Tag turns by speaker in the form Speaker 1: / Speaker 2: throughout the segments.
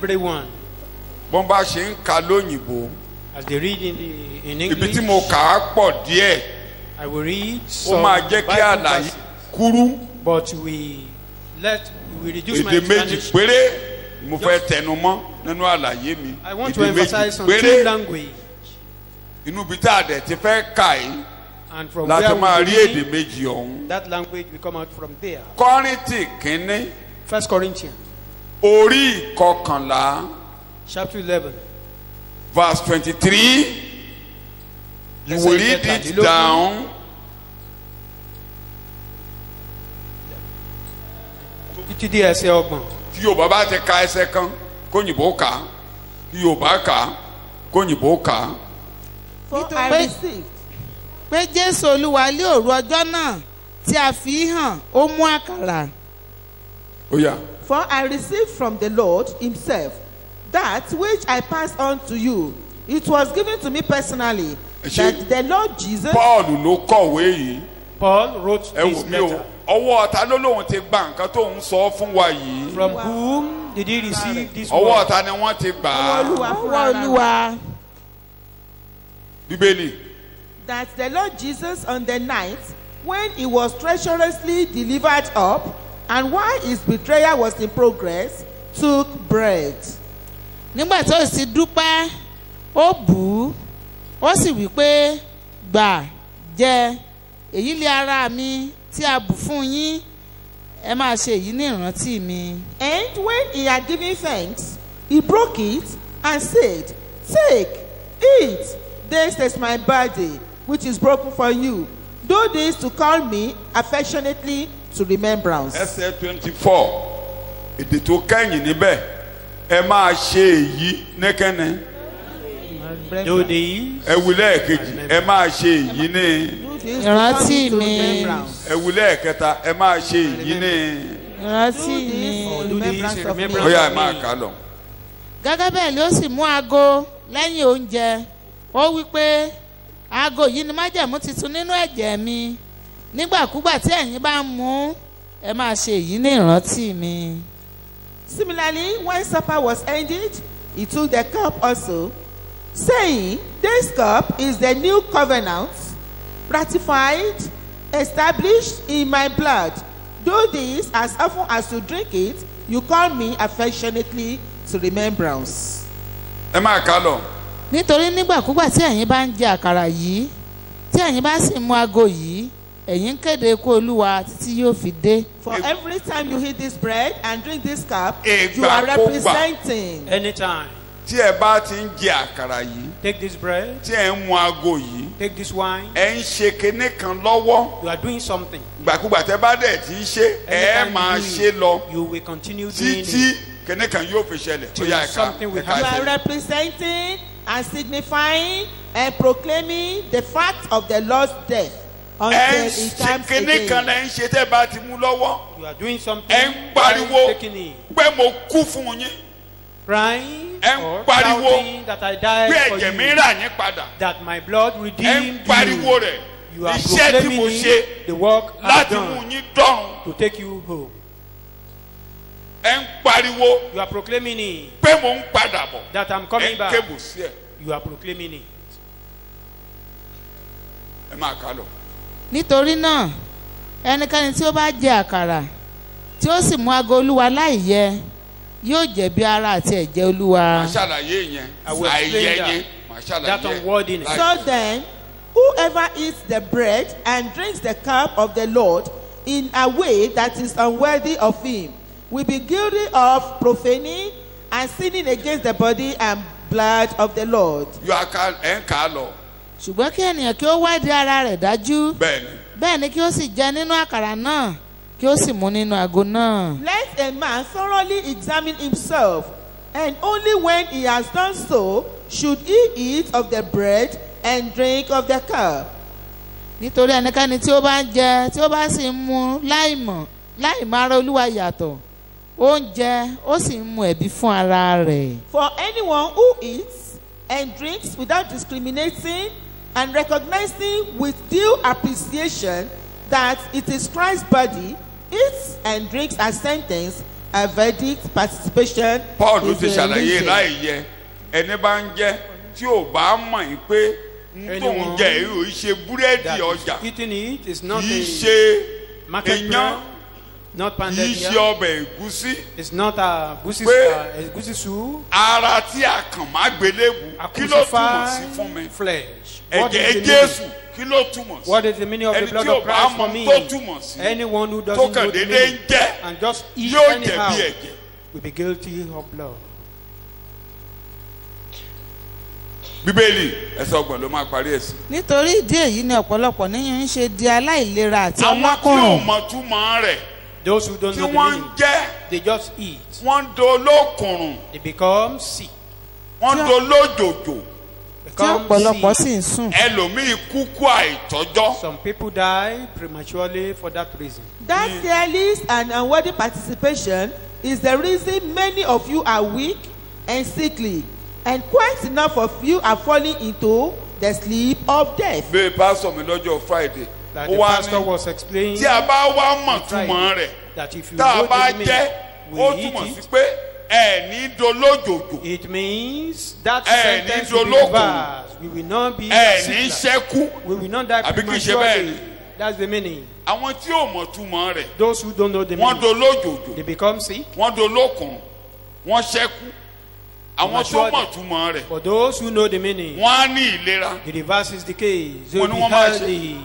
Speaker 1: Everyone.
Speaker 2: Bomba ṣe ń ka lóyìnbó.
Speaker 1: As they read in English.
Speaker 2: Ibi tí mo kà á pọ̀ díẹ̀.
Speaker 1: I will read some
Speaker 2: ó máa jẹ́ kí àlàyé kúrú.
Speaker 1: But we reduce my
Speaker 2: èdè méjì péré mo fẹ́ tẹnu mọ́ nínú àlàyé mi.
Speaker 1: I want to emphasize on two languages.
Speaker 2: Inú ibi tá a dẹ̀ ti fẹ́ kà yìí.
Speaker 1: And from
Speaker 2: láti
Speaker 1: where
Speaker 2: máa
Speaker 1: we
Speaker 2: rí èdè
Speaker 1: read,
Speaker 2: méjì ọ̀hún.
Speaker 1: that language will come out from there.
Speaker 2: Kọ́ríńtì kínní.
Speaker 1: 1 Corinthians.
Speaker 2: Orí ìkọkànlá.
Speaker 1: Chapter 11.
Speaker 2: Verse 23. You will read it down.
Speaker 1: Títí dé ẹsẹ̀ ọgbọ̀n.
Speaker 2: Tí Yorùbá bá ti ka ẹsẹ̀ kan, kóyìnbó kà á. Tí Yorùbá kà á, kóyìnbó kà á.
Speaker 3: For I received pé Jésù Olúwa lé òru ọjọ́ náà tí a fi hàn ó mú àkàrà.
Speaker 2: Ó yá.
Speaker 4: For I received from the Lord himself that which I passed on to you. It was given to me personally that the Lord Jesus.
Speaker 2: Paul ló kọ̀wé yìí.
Speaker 1: Paul wrote this letter.
Speaker 2: Ọwọ́ ọ̀tá ló lóun ti gba nǹkan tó ń sọ fún wa yìí.
Speaker 1: From whom did he receive this word?
Speaker 2: Ọwọ́ ọ̀tá ni wọ́n ti gbà á.
Speaker 4: Ọwọ́ Olúwa.
Speaker 2: Bíbélì.
Speaker 4: That the Lord Jesus on the night when he was treacherously delivered up and while his betrayal was in progress took bread.
Speaker 3: Nígbà tó sì dúpẹ́ ó bù ú ó sì wí pé gbà jẹ èyí lé ara mi tí a bù fún yín ẹ máa ṣe èyí ní ìrántí mi.
Speaker 4: And when he had given thanks he broke it and said, take, eat, this is my body which is broken for you. Do this to call me affectionately to remembrance.
Speaker 2: Ẹsẹ̀ 24 èdè tó kẹ́yìn níbẹ̀ ẹ máa ṣe èyí nẹ́kẹ́nẹ́.
Speaker 1: Do this.
Speaker 2: Ẹ wí lẹ́ẹ̀kejì ẹ máa ṣe èyí ní.
Speaker 3: Ìrántí mi.
Speaker 2: Ẹ wí lẹ́ẹ̀kẹta ẹ máa ṣe èyí ní.
Speaker 3: Ìrántí mi.
Speaker 1: Do this in remembrance
Speaker 2: Ó yá ẹ
Speaker 1: of
Speaker 2: máa
Speaker 1: me.
Speaker 2: kà lọ.
Speaker 3: gẹ́gẹ́ bẹ́ẹ̀ ló sì mú aago lẹ́yìn oúnjẹ ó wí pé aago yìí ni májẹ̀mú titun nínú ẹ̀jẹ̀ mi nígbàkúgbà tí ẹ̀yin bá ń mu ẹ máa ṣe èyí ní ìrántí mi.
Speaker 4: Similarly, when supper was ended, he took the cup also, saying, This cup is the new covenant, ratified, established in my blood. Do this as often as you drink it, you call me affectionately to remembrance.
Speaker 2: ẹ máa kà lọ.
Speaker 3: nítorí nígbàkúgbà tí ẹ̀yin bá ń jẹ àkàrà yìí tí ẹ̀yin bá sì mu aago yìí ẹ̀yin ń kéde ikú Olúwa títí yóò fi dé.
Speaker 4: For every time you eat this bread and drink this cup,
Speaker 2: Ìgbàkúgbà.
Speaker 4: you are representing.
Speaker 1: Anytime.
Speaker 2: tí ẹ bá ti ń jẹ àkàrà yìí
Speaker 1: Take this bread.
Speaker 2: tí ẹ ń mu aago yìí
Speaker 1: Take this wine.
Speaker 2: ẹ ń ṣe kinní kan lọ́wọ́
Speaker 1: You are doing something.
Speaker 2: gbàkúgbà tẹ́ bá dẹ̀ ti ń ṣe ẹ
Speaker 1: Anytime
Speaker 2: máa
Speaker 1: you do
Speaker 2: ṣe
Speaker 1: it,
Speaker 2: lọ
Speaker 1: you will continue doing
Speaker 2: títí
Speaker 1: it.
Speaker 2: kinní kan yóò fi ṣẹlẹ̀.
Speaker 1: Till
Speaker 2: Ó yá, ẹ̀ka,
Speaker 1: something will
Speaker 2: ẹ̀ka
Speaker 4: You
Speaker 1: happen.
Speaker 4: are
Speaker 2: ṣẹlẹ̀.
Speaker 4: representing and signifying and proclaiming the fact of the Lord's death until
Speaker 2: ẹ ń
Speaker 4: he
Speaker 2: ṣe
Speaker 4: comes
Speaker 2: kinní kan
Speaker 4: again.
Speaker 2: lẹ́ ń ṣe tẹ́ bá ti mú lọ́wọ́
Speaker 1: You are doing something.
Speaker 2: ẹ ń pariwo
Speaker 1: Taking it.
Speaker 2: pé mo kú fún yín
Speaker 1: Crying
Speaker 2: ẹ ń
Speaker 1: or
Speaker 2: pariwo
Speaker 1: shouting that I died
Speaker 2: pé
Speaker 1: for
Speaker 2: ẹ̀jẹ̀ mi
Speaker 1: you.
Speaker 2: rà yín padà
Speaker 1: That my blood
Speaker 2: ẹ ń
Speaker 1: redeemed
Speaker 2: pariwo
Speaker 1: you.
Speaker 2: rẹ̀
Speaker 1: You are
Speaker 2: iṣẹ́ tí mo
Speaker 1: proclaiming
Speaker 2: ṣe
Speaker 1: the work I've
Speaker 2: láti mú
Speaker 1: done
Speaker 2: yín dọ̀run
Speaker 1: to take you home.
Speaker 2: ẹ ń pariwo
Speaker 1: You are proclaiming it.
Speaker 2: pé mo ń padà bọ̀
Speaker 1: That I'm
Speaker 2: ẹ
Speaker 1: coming
Speaker 2: ń
Speaker 1: back.
Speaker 2: kébù sí ẹ
Speaker 1: You are proclaiming it.
Speaker 2: ẹ máa kà lọ.
Speaker 3: nítorí náà ẹnikẹ́ni tí ó bá jẹ àkàrà tí ó sì mu aago Olúwa láì yẹ yóò jẹ̀bi ara àti ẹ̀jẹ̀ Olúwa.
Speaker 2: màá ṣàlàyé yẹn
Speaker 1: I will
Speaker 2: àìyẹ
Speaker 1: explain that.
Speaker 2: yẹn màá ṣàlàyé
Speaker 1: That unworthiness.
Speaker 2: láì-
Speaker 4: So then, whoever eats the bread and drinks the cup of the Lord in a way that is unworthy of him will be guilty of profaning and sinning against the body and blood of the Lord.
Speaker 2: yóò ká ẹ ń kà á lọ
Speaker 3: ṣùgbọ́n kí ènìyàn kí ó wádìí ara rẹ̀ dájú
Speaker 2: bẹ́ẹ̀ ni
Speaker 3: bẹ́ẹ̀ ni kí ó sì jẹ nínú àkàrà náà kí ó sì mu nínú aago náà.
Speaker 4: Let a man thoroughly examine himself, and only when he has done so should he eat of the bread and drink of the cup.
Speaker 3: nítorí ẹnikẹ́ni tí ó bá ń jẹ tí ó bá sì ń mu láì máa ra Olúwa yàtọ̀ ó ń jẹ ó sì ń mu ẹ̀bi fún ara rẹ̀.
Speaker 4: For anyone who eats and drinks without discriminating and recognizing with due appreciation that it is Christ's body, eats and drinks a sentence, a verdict, participation.
Speaker 2: Paul
Speaker 4: is
Speaker 2: ti
Speaker 4: a
Speaker 2: ṣàlàyé
Speaker 4: reason.
Speaker 2: láì yẹ ẹni bá ń jẹ tí ò bá mọ̀ yín pé n tó ń
Speaker 1: Anyone
Speaker 2: jẹ èyí ò í ṣe búrẹ́dì
Speaker 1: That
Speaker 2: ọjà
Speaker 1: is eating it is not
Speaker 2: kì í
Speaker 1: a
Speaker 2: ṣe
Speaker 1: market
Speaker 2: iyán
Speaker 1: bread, not
Speaker 2: kì
Speaker 1: pounded
Speaker 2: í ṣe
Speaker 1: yam.
Speaker 2: ọbẹ̀ ẹ̀gúsí
Speaker 1: It's not a
Speaker 2: Pé-
Speaker 1: goosey soup.
Speaker 2: ara tí a kàn má gbélébù
Speaker 1: A
Speaker 2: kí ló túmọ̀ sí
Speaker 1: crucified
Speaker 2: fún mi
Speaker 1: flesh. What is
Speaker 2: ẹ̀jẹ̀
Speaker 1: the
Speaker 2: Jésù
Speaker 1: meaning?
Speaker 2: kí ló túmọ̀ sí
Speaker 1: What is the meaning of the
Speaker 2: ẹni
Speaker 1: blood
Speaker 2: tí ò
Speaker 1: of
Speaker 2: bá
Speaker 1: Christ for
Speaker 2: mọ̀
Speaker 1: me?
Speaker 2: tó túmọ̀ sí
Speaker 1: Anyone who
Speaker 2: tó
Speaker 1: doesn't
Speaker 2: kàn
Speaker 1: know the
Speaker 2: déédéé ń
Speaker 1: meaning
Speaker 2: jẹ́
Speaker 1: and just eat
Speaker 2: yóò
Speaker 1: anyhow
Speaker 2: jẹ̀bi ẹ̀jẹ̀.
Speaker 1: will be guilty of blood.
Speaker 2: Bíbélì ẹsẹ̀ ọgbọ̀n ló máa parí ẹ̀sìn.
Speaker 3: nítorí ìdí èyí ni ọ̀pọ̀lọpọ̀ nínú ń ṣe di aláìlera àti
Speaker 2: àwọn tí ò
Speaker 3: ọlọ́kùnrùn.
Speaker 2: mọ̀ túmọ̀ rẹ̀
Speaker 1: Those who don't
Speaker 2: tí
Speaker 1: know the
Speaker 2: wọ́n ń
Speaker 1: meaning,
Speaker 2: jẹ́
Speaker 1: they just eat.
Speaker 2: wọ́n ń dolókùnrùn
Speaker 1: They become sick.
Speaker 2: wọ́n ń dolójòjò
Speaker 3: tí
Speaker 1: Become
Speaker 3: ọ̀pọ̀lọpọ̀
Speaker 1: sick.
Speaker 3: sì ń sùn.
Speaker 2: ẹlòmíì kúkú àìtọ́jọ́.
Speaker 1: Some people die prematurely for that reason.
Speaker 4: That careless and unworthy participation is the reason many of you are weak and sickly, and quite enough of you are falling into the sleep of death.
Speaker 2: bẹ́ẹ̀ pásọ̀ mi lọ́jọ́ Friday
Speaker 1: Like
Speaker 2: ó
Speaker 1: the
Speaker 2: wá
Speaker 1: pastor
Speaker 2: ní
Speaker 1: was explaining,
Speaker 2: tí a bá wá mọ̀
Speaker 1: Friday,
Speaker 2: túmọ̀ rẹ̀
Speaker 1: that if you
Speaker 2: tá a
Speaker 1: know
Speaker 2: bá
Speaker 1: the meaning,
Speaker 2: jẹ́
Speaker 1: we
Speaker 2: ó
Speaker 1: eat
Speaker 2: túmọ̀ sí
Speaker 1: it.
Speaker 2: pé ẹ̀ ní dolójòjò
Speaker 1: It means that
Speaker 2: Eh,
Speaker 1: sentence
Speaker 2: ní
Speaker 1: will be
Speaker 2: dológun.
Speaker 1: reversed. We will not be
Speaker 2: ẹ̀ ní
Speaker 1: sick.
Speaker 2: ṣẹ́kú.
Speaker 1: We will not die
Speaker 2: Àbí kì í ṣe
Speaker 1: prematurely.
Speaker 2: bẹ́ẹ̀.
Speaker 1: That's the meaning.
Speaker 2: àwọn tí ò mọ̀ túmọ̀ rẹ̀
Speaker 1: Those who don't know the
Speaker 2: wọ́n
Speaker 1: meaning,
Speaker 2: dolójòjò
Speaker 1: they become sick.
Speaker 2: wọ́n dolókùn wọ́n ṣẹ́kú àwọn tó mọ̀ túmọ̀ rẹ̀
Speaker 1: For those who know the meaning,
Speaker 2: wọ́n á ní ìlera
Speaker 1: the reverse is the case. They
Speaker 2: Wọ́n
Speaker 1: will
Speaker 2: ní
Speaker 1: be
Speaker 2: wọ́n máa ṣe.
Speaker 1: healthy.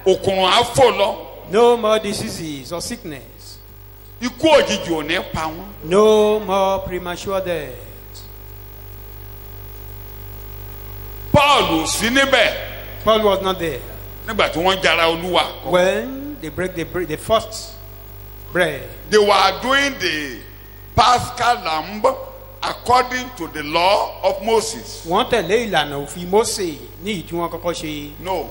Speaker 2: òkùnrùn á fò lọ
Speaker 1: No more diseases or sickness.
Speaker 2: ikú òjijì ò ní pa wọ́n.
Speaker 1: No more premature death.
Speaker 2: Paul ò sí níbẹ̀
Speaker 1: Paul was not there
Speaker 2: nígbà tí wọ́n jara Olúwa.
Speaker 1: when they break the first bread.
Speaker 2: They were doing the Paschal lamb according to the law of Moses.
Speaker 1: Wọ́n tẹ̀lé ìlànà òfin Mósè ní ìtí wọn kọ́kọ́ ṣe.
Speaker 2: No,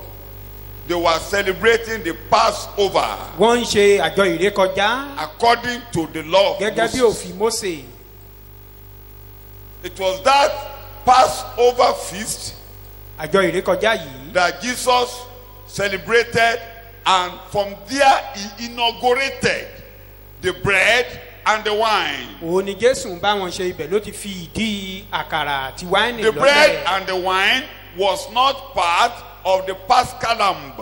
Speaker 2: they were celebrating the Passover
Speaker 1: Wọ́n ń ṣe àjọ ìrékọjá
Speaker 2: according to the law of
Speaker 1: gẹ́gẹ́ bí
Speaker 2: Moses.
Speaker 1: òfin Mósè.
Speaker 2: It was that Passover feast
Speaker 1: àjọ ìrékọjá yìí
Speaker 2: that Jesus celebrated, and from there he inaugurated the bread and the wine.
Speaker 1: òun ni Jésù ń bá wọn ṣe, ibẹ̀ ló ti fi ìdí àkàrà àti wáìnì
Speaker 2: The bread
Speaker 1: lọ́lẹ̀.
Speaker 2: and the wine was not part of the Paschal lamb.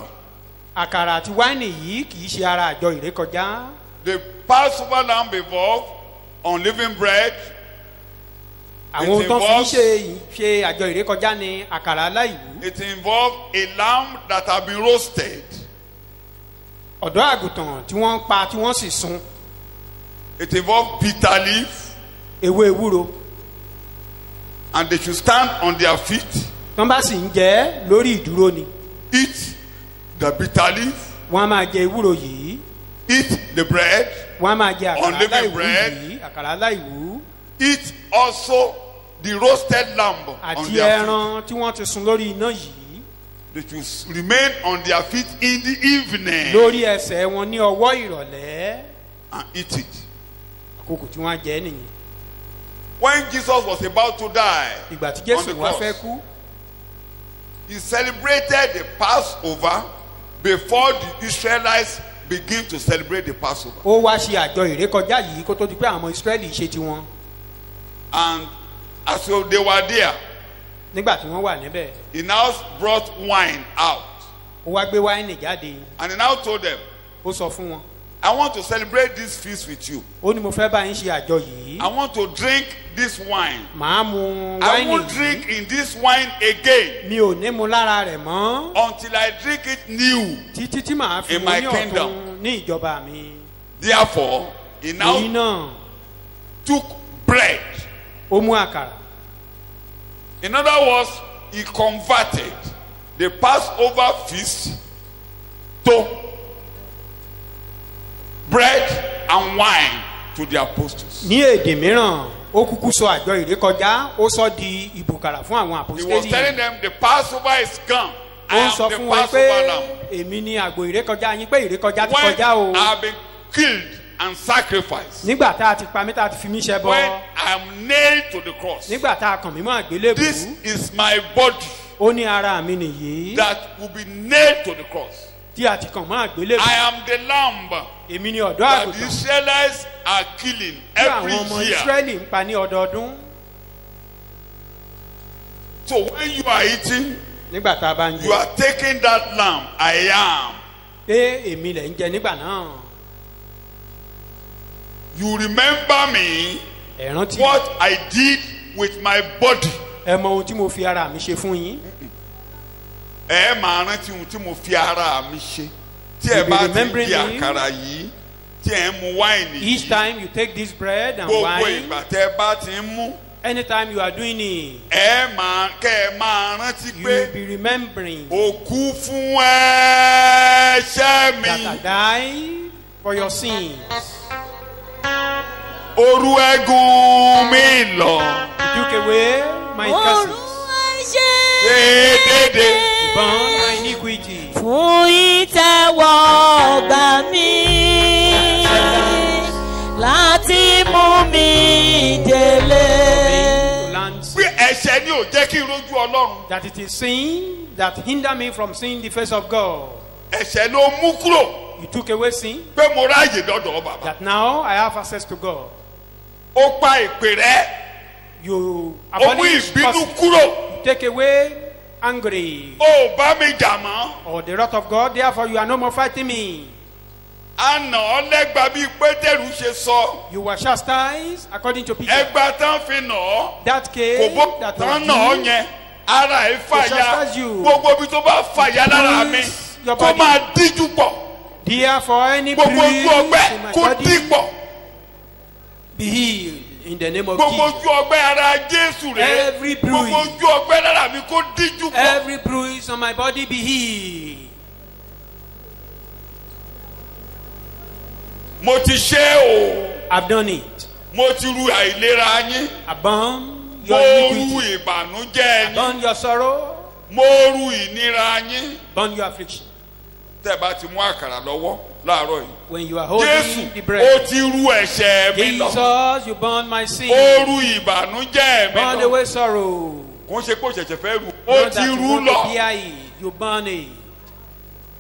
Speaker 1: àkàrà àti wáìnì yìí kì í ṣe ara àjọ ìrékọjá.
Speaker 2: The Passover lamb involved unleavened bread.
Speaker 1: àwọn ohun tó fi ń
Speaker 2: involves-
Speaker 1: ṣe àjọ ìrékọjá ni àkàrà aláìwú.
Speaker 2: It involved a lamb that had been roasted.
Speaker 1: ọ̀dọ́ àgùntàn tí wọ́n pa tí wọ́n sì sun.
Speaker 2: It involved bitter leaf,
Speaker 1: ewé ewúro.
Speaker 2: and they should stand on their feet,
Speaker 1: tán bá sì ń jẹ lórí ìdúró ni.
Speaker 2: eat the bitter leaf,
Speaker 1: wọ́n á máa jẹ ewúro yìí.
Speaker 2: eat the bread,
Speaker 1: wọ́n á máa jẹ àkàrà
Speaker 2: Unleavened
Speaker 1: aláìwú
Speaker 2: bread.
Speaker 1: yìí. àkàrà aláìwú.
Speaker 2: eat also the roasted lamb on
Speaker 1: àti
Speaker 2: their feet.
Speaker 1: ẹran tí wọ́n ti sun lórí iná yìí.
Speaker 2: They should remain on their feet in the evening
Speaker 1: lórí ẹsẹ̀ wọn ní ọwọ́ ìrọ̀lẹ́.
Speaker 2: and eat it.
Speaker 1: àkókò tí wọ́n á jẹ nìyẹn.
Speaker 2: When Jesus was about to die,
Speaker 1: ìgbà tí
Speaker 2: on the
Speaker 1: Jésù wá
Speaker 2: cross,
Speaker 1: fẹ́ kú.
Speaker 2: he celebrated the Passover before the Israelites begin to celebrate the Passover.
Speaker 1: ó wá ṣe àjọ ìrékọjá yìí kó tó di pé àwọn Ísírẹ́lì ṣe tiwọn.
Speaker 2: And as they were there,
Speaker 1: nígbà tí wọ́n wà níbẹ̀,
Speaker 2: he now brought wine out.
Speaker 1: ó wá gbé wáìnì jáde.
Speaker 2: And he now told them,
Speaker 1: ó sọ fún wọn.
Speaker 2: I want to celebrate this feast with you.
Speaker 1: ó ní mo fẹ́ bá yín ṣe àjọ yìí.
Speaker 2: I want to drink this wine.
Speaker 1: màá mu
Speaker 2: I
Speaker 1: wáìnì
Speaker 2: won't
Speaker 1: yìí.
Speaker 2: drink in this wine again
Speaker 1: mi ò ní mu lára rẹ̀ mọ́.
Speaker 2: until I drink it new.
Speaker 1: títí tí màá fi
Speaker 2: In
Speaker 1: mu
Speaker 2: my
Speaker 1: ní
Speaker 2: kingdom.
Speaker 1: ọ̀tun ní ìjọba mi.
Speaker 2: Therefore, he
Speaker 1: èyí
Speaker 2: now
Speaker 1: náà
Speaker 2: took bread.
Speaker 1: ó mú àkàrà.
Speaker 2: In other words, he converted the Passover feast to bread and wine to the apostles.
Speaker 1: ní èdè mìíràn ó kúkú sọ àjọ ìrékọjá ó sọ di ìbùkàrà fún àwọn
Speaker 2: He was telling
Speaker 1: àpòstélì.
Speaker 2: them the Passover is gone. I
Speaker 1: ó ń
Speaker 2: am
Speaker 1: sọ
Speaker 2: the
Speaker 1: fún wọn
Speaker 2: Passover
Speaker 1: pé
Speaker 2: lamb.
Speaker 1: èmi ni àgbò ìrékọjá yín pé ìrékọjá ti
Speaker 2: When
Speaker 1: kọjá o.
Speaker 2: I have been killed and sacrificed,
Speaker 1: nígbà tá a ti pa mí tá a ti fi mí ṣẹbọ.
Speaker 2: when I am nailed to the cross,
Speaker 1: nígbà tá a kàn mí mọ́ àgbélébùú.
Speaker 2: this is my body
Speaker 1: ó ní ara mi nìyí.
Speaker 2: that will be nailed to the cross.
Speaker 1: tí a ti kàn mọ́ àgbélébùú.
Speaker 2: I am the lamb
Speaker 1: èmi ni ọ̀dọ́
Speaker 2: that the
Speaker 1: àgùntàn
Speaker 2: Israelites are killing
Speaker 1: tí àwọn
Speaker 2: every
Speaker 1: ọmọ
Speaker 2: year.
Speaker 1: Ísírẹ́lì ń pa ní ọdọọdún.
Speaker 2: So when you are eating,
Speaker 1: nígbà tá a bá ń
Speaker 2: you
Speaker 1: jẹ
Speaker 2: are taking that lamb. I am.
Speaker 1: pé èmi lẹ̀ ń jẹ nígbà náà.
Speaker 2: You remember me,
Speaker 1: ẹ rántí
Speaker 2: what I did with my body.
Speaker 1: ẹ mọ ohun tí mo fi ara mi ṣe fún yín.
Speaker 2: Ẹ máa rántí ohun tí mo fi ara mi ṣe. Tí ẹ
Speaker 1: You be
Speaker 2: bá ti ń
Speaker 1: remembering
Speaker 2: di
Speaker 1: me.
Speaker 2: àkàrà yìí, tí ẹ ń mu wáìnì
Speaker 1: Each
Speaker 2: yìí,
Speaker 1: time you take this bread and
Speaker 2: gbogbo
Speaker 1: wine,
Speaker 2: ìgbà tẹ́ ẹ bá ti ń mú,
Speaker 1: anytime you are doing it,
Speaker 2: kẹ́ ẹ máa rántí
Speaker 1: you
Speaker 2: pé
Speaker 1: will be remembering
Speaker 2: ó kú fún ẹ̀ṣẹ̀
Speaker 1: that I
Speaker 2: mi.
Speaker 1: died for your sins.
Speaker 2: Orú ẹ̀gún mi lọ.
Speaker 1: You took away my curses,
Speaker 2: Ṣé dédé.
Speaker 1: you bound my iniquity.
Speaker 5: fún ìtẹ́wọ́ ọgbà mi láti mú mi délé.
Speaker 1: To land
Speaker 2: Pé ẹ̀ṣẹ̀ ni ò jẹ́ kí n rójú Ọlọ́run.
Speaker 1: that it is sin that hinder me from seeing the face of God.
Speaker 2: Ẹ̀ṣẹ̀ ló mú kúrò
Speaker 1: You took away sin,
Speaker 2: pé mo ráàyè dọ́dọ̀ bàbá.
Speaker 1: that now I have access to God.
Speaker 2: Ó pa ìpè rẹ̀,
Speaker 1: You
Speaker 2: ó mú
Speaker 1: abolish
Speaker 2: ìbínú
Speaker 1: curses.
Speaker 2: kúrò.
Speaker 1: You take away angry
Speaker 2: Ó bá mi jà mọ́.
Speaker 1: or the wrath of God. Therefore, you are no more fighting me.
Speaker 2: Àná ọlẹ́gba bíi Pétérù ṣe sọ.
Speaker 1: You were chastised according to Peter.
Speaker 2: Ẹgba tán fi nà ọ́.
Speaker 1: That
Speaker 2: Kò
Speaker 1: case
Speaker 2: bó
Speaker 1: that
Speaker 2: tán
Speaker 1: was
Speaker 2: nà ọ́
Speaker 1: due,
Speaker 2: yẹn. Ara ẹ̀ fàya.
Speaker 1: chastise you.
Speaker 2: Gbogbo ibi tó bá fàya lára mi.
Speaker 1: Your
Speaker 2: Kó
Speaker 1: body.
Speaker 2: máa díjú pọ̀.
Speaker 1: therefore any
Speaker 2: Gbogbo ojú
Speaker 1: bruise
Speaker 2: ọgbẹ́
Speaker 1: in my
Speaker 2: kó
Speaker 1: body
Speaker 2: dí pọ̀.
Speaker 1: be healed in the name of
Speaker 2: Gbogbo
Speaker 1: Jesus.
Speaker 2: ojú ọgbẹ́ ara Jésù rẹ̀.
Speaker 1: Every bruise.
Speaker 2: Gbogbo ojú ọgbẹ́ lára mi kó díjú pọ̀.
Speaker 1: Every bruise on my body be healed.
Speaker 2: Mo ti ṣe o.
Speaker 1: I've done it.
Speaker 2: Mo ti ru àìlera yín.
Speaker 1: I burn
Speaker 2: Mo
Speaker 1: your
Speaker 2: ru
Speaker 1: iniquity.
Speaker 2: ìbànújẹ́ yín.
Speaker 1: Burn your sorrow.
Speaker 2: Mo ru ìnira yín.
Speaker 1: Burn your affliction.
Speaker 2: Tẹ́ ẹ bá ti mú àkàrà lọ́wọ́. láàárọ̀ yìí.
Speaker 1: When you are
Speaker 2: Jésù,
Speaker 1: holding the
Speaker 2: ó
Speaker 1: bread,
Speaker 2: ti rú ẹ̀ṣẹ̀ mi lọ.
Speaker 1: Jesus, you burn my sin.
Speaker 2: Ó rú ìbànújẹ́ mi
Speaker 1: Burn
Speaker 2: lọ.
Speaker 1: away sorrow.
Speaker 2: Kò ń ṣe pé ó ṣẹ̀ṣẹ̀ fẹ́ rú. Ó
Speaker 1: Not
Speaker 2: ti
Speaker 1: that you
Speaker 2: rú
Speaker 1: want to
Speaker 2: lọ.
Speaker 1: bear it, you burn it.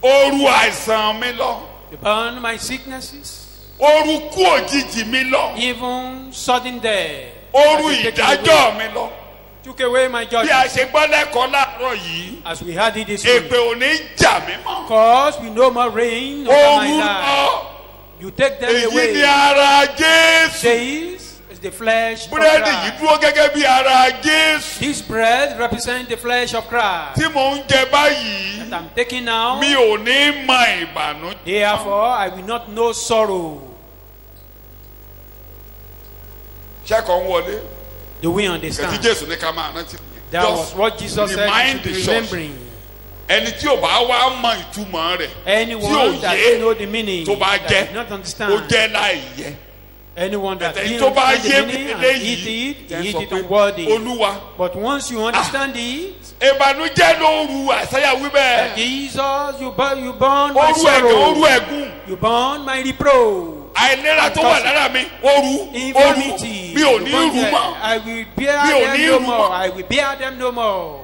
Speaker 2: Ó rú àìsàn mi lọ.
Speaker 1: You burn my sicknesses,
Speaker 2: Ó rú kú òjijì mi lọ.
Speaker 1: even sudden death.
Speaker 2: Ó rú
Speaker 1: Has been taken
Speaker 2: ìdájọ́
Speaker 1: away.
Speaker 2: mi lọ.
Speaker 1: Took away my
Speaker 2: Bí a
Speaker 1: judgment.
Speaker 2: ṣe gbọ́ lẹ́kọ̀ọ́ láàárọ̀ yìí,
Speaker 1: As we had it this
Speaker 2: èpè
Speaker 1: morning.
Speaker 2: ò ní jà mí mọ́.
Speaker 1: Cause we no more reign
Speaker 2: Ó
Speaker 1: over my
Speaker 2: rú
Speaker 1: life.
Speaker 2: lọ.
Speaker 1: You take them
Speaker 2: Èyí ni
Speaker 1: away.
Speaker 2: ara Jésù.
Speaker 1: This is the flesh of
Speaker 2: Búrẹ́dì yìí
Speaker 1: Christ.
Speaker 2: dúró gẹ́gẹ́ bí ara Jésù.
Speaker 1: This bread represents the flesh of Christ
Speaker 2: Tí mò ń jẹ báyìí,
Speaker 1: that I'm taking now.
Speaker 2: mi ò ní mọ ìbànújẹ́.
Speaker 1: Therefore, I will not know sorrow.
Speaker 2: Ṣẹ́kọ̀ọ́ ń wọlé.
Speaker 1: Do we
Speaker 2: Kẹ̀tí
Speaker 1: understand?
Speaker 2: Jésù ní ká máa rántí.
Speaker 1: That was what Jesus said we
Speaker 2: remind
Speaker 1: should be
Speaker 2: the church.
Speaker 1: remembering.
Speaker 2: Ẹni tí ò bá wá mọ ìtumọ̀ rẹ̀,
Speaker 1: Anyone that
Speaker 2: yé,
Speaker 1: didn't know the meaning,
Speaker 2: tó bá
Speaker 1: that
Speaker 2: jẹ́,
Speaker 1: did not
Speaker 2: ó
Speaker 1: understand.
Speaker 2: jẹ́ láì yẹ.
Speaker 1: Anyone that
Speaker 2: Ẹ̀tẹ̀yìn
Speaker 1: didn't
Speaker 2: tó bá
Speaker 1: understand
Speaker 2: yé
Speaker 1: the meaning and
Speaker 2: eléyìí,
Speaker 1: eat it,
Speaker 2: jẹ́
Speaker 1: eat
Speaker 2: sọ
Speaker 1: it
Speaker 2: pé
Speaker 1: unworthy.
Speaker 2: Olúwa.
Speaker 1: But once you understand it,
Speaker 2: Ìbànújẹ́ ló ru Àìsáyà wí bẹ́ẹ̀.
Speaker 1: Jesus, you burn
Speaker 2: Ó
Speaker 1: my
Speaker 2: rú ẹ̀gàn, ó rú
Speaker 1: sorrow.
Speaker 2: ẹ̀gún.
Speaker 1: You burn my reproach.
Speaker 2: Àìlera tó wà lára mi, ó rú.
Speaker 1: Infirmity.
Speaker 2: Mi ò
Speaker 1: you
Speaker 2: ní
Speaker 1: burn
Speaker 2: rú
Speaker 1: them.
Speaker 2: mọ́.
Speaker 1: I will bear
Speaker 2: Mi ò
Speaker 1: them
Speaker 2: ní
Speaker 1: no
Speaker 2: rú
Speaker 1: more.
Speaker 2: mọ́.
Speaker 1: I will bear them no more.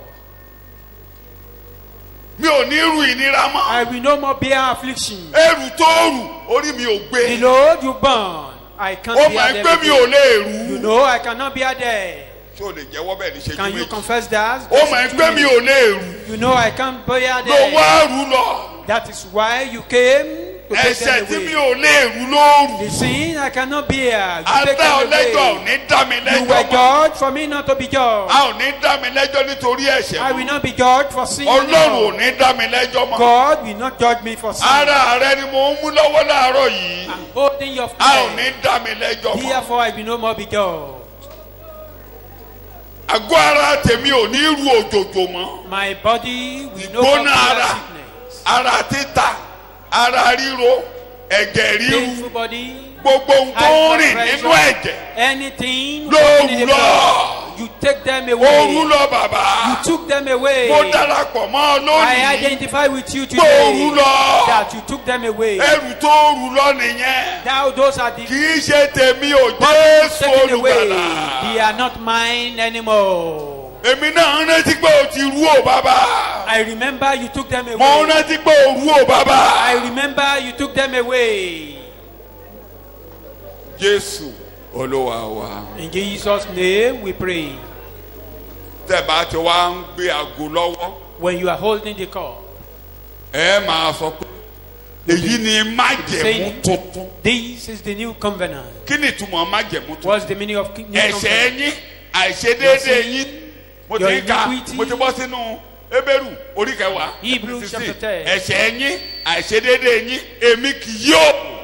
Speaker 2: Mi ò ní rú ìnira mọ́.
Speaker 1: I will no more bear affliction.
Speaker 2: Ẹrù tó rù, orí mi ò gbé.
Speaker 1: The load you burn, I can't
Speaker 2: Ó
Speaker 1: bear
Speaker 2: máa
Speaker 1: them
Speaker 2: gbé mi ò
Speaker 1: again.
Speaker 2: lè
Speaker 1: You
Speaker 2: rú.
Speaker 1: know I cannot bear them.
Speaker 2: Ṣé o lè jẹ́wọ́ bẹ́ẹ̀ ní ṣẹ́jú
Speaker 1: Can you
Speaker 2: méjì?
Speaker 1: confess that?
Speaker 2: Ó máa gbé mi ò lè rú.
Speaker 1: You know I can't bear
Speaker 2: Ló
Speaker 1: them.
Speaker 2: wá rú lọ.
Speaker 1: That is why you came to take
Speaker 2: Ẹ̀ṣẹ̀
Speaker 1: them
Speaker 2: tí mi
Speaker 1: away.
Speaker 2: ò lè rú ló rù.
Speaker 1: The sin I cannot bear. You take
Speaker 2: Adá
Speaker 1: them
Speaker 2: ọlẹ́jọ́ ò
Speaker 1: away.
Speaker 2: ní dá mi
Speaker 1: You
Speaker 2: lẹ́jọ́
Speaker 1: were
Speaker 2: mọ́.
Speaker 1: judged for me not to be judged.
Speaker 2: A ò ní dá mi lẹ́jọ́ nítorí ẹ̀ṣẹ̀
Speaker 1: I will
Speaker 2: mọ́.
Speaker 1: not be judged for sin
Speaker 2: Ọlọ́run ò
Speaker 1: anymore.
Speaker 2: ní dá mi lẹ́jọ́ mọ́.
Speaker 1: God will not judge me for sin.
Speaker 2: Ara rẹ ni mo ń mú lọ́wọ́ láàárọ̀ yìí.
Speaker 1: I'm holding your
Speaker 2: A ò ní
Speaker 1: flesh.
Speaker 2: dá mi lẹ́jọ́ mọ́.
Speaker 1: Therefore, I will no more be judged.
Speaker 2: Àgọ́ ara tèmi ò ní rú òjòjò mọ́.
Speaker 1: My body will no more
Speaker 2: Ìgbóná
Speaker 1: bear
Speaker 2: ara,
Speaker 1: sickness.
Speaker 2: ara títa, ara ríro, ẹ̀jẹ̀ ríru,
Speaker 1: Painful body,
Speaker 2: gbogbo ohun tó ń rìn nínú ẹ̀jẹ̀.
Speaker 1: anything
Speaker 2: Ló
Speaker 1: walking in
Speaker 2: rú
Speaker 1: the
Speaker 2: lọ.
Speaker 1: blood, you take them
Speaker 2: Ó rú
Speaker 1: away.
Speaker 2: lọ bàbá.
Speaker 1: You took them away.
Speaker 2: Mo darapọ̀ mọ́ ọ
Speaker 1: I
Speaker 2: lónìí.
Speaker 1: identify with you
Speaker 2: Gbó
Speaker 1: today
Speaker 2: rú lọ.
Speaker 1: that you took them away.
Speaker 2: Ẹrù tó rú lọ nìyẹn.
Speaker 1: Now those are
Speaker 2: Kì
Speaker 1: the
Speaker 2: í ṣe tèmi ò
Speaker 1: bodies
Speaker 2: Jésù
Speaker 1: taken away.
Speaker 2: olùgbàlà.
Speaker 1: They are not mine anymore.
Speaker 2: Èmi náà ń rántí pé o ti rú o bàbá.
Speaker 1: I remember you took them
Speaker 2: Mo ń
Speaker 1: away.
Speaker 2: rántí pé o rú o bàbá.
Speaker 1: I remember you took them away.
Speaker 2: Jésù Olúwa wa.
Speaker 1: In Jesus' name we pray.
Speaker 2: Tẹ́ bá ti wá ń gbé aago lọ́wọ́,
Speaker 1: When you are holding the cup,
Speaker 2: ẹ máa sọ pé èyí ni májẹ̀mú
Speaker 1: saying,
Speaker 2: tuntun.
Speaker 1: this is the new covenant.
Speaker 2: Kí ni ìtumọ̀ májẹ̀mú tuntun?
Speaker 1: What's the meaning of new
Speaker 2: Ẹ̀ṣẹ̀
Speaker 1: covenant?
Speaker 2: yín, àìṣedéédé yín. Mo ti
Speaker 1: Your
Speaker 2: ń ka,
Speaker 1: iniquity.
Speaker 2: mo ti bọ́ sínú Hébérù orí kẹwàá.
Speaker 1: Hebrews chapter 10.
Speaker 2: Ẹ̀ṣẹ̀ yín, àìṣedéédé yín, èmi kì yóò.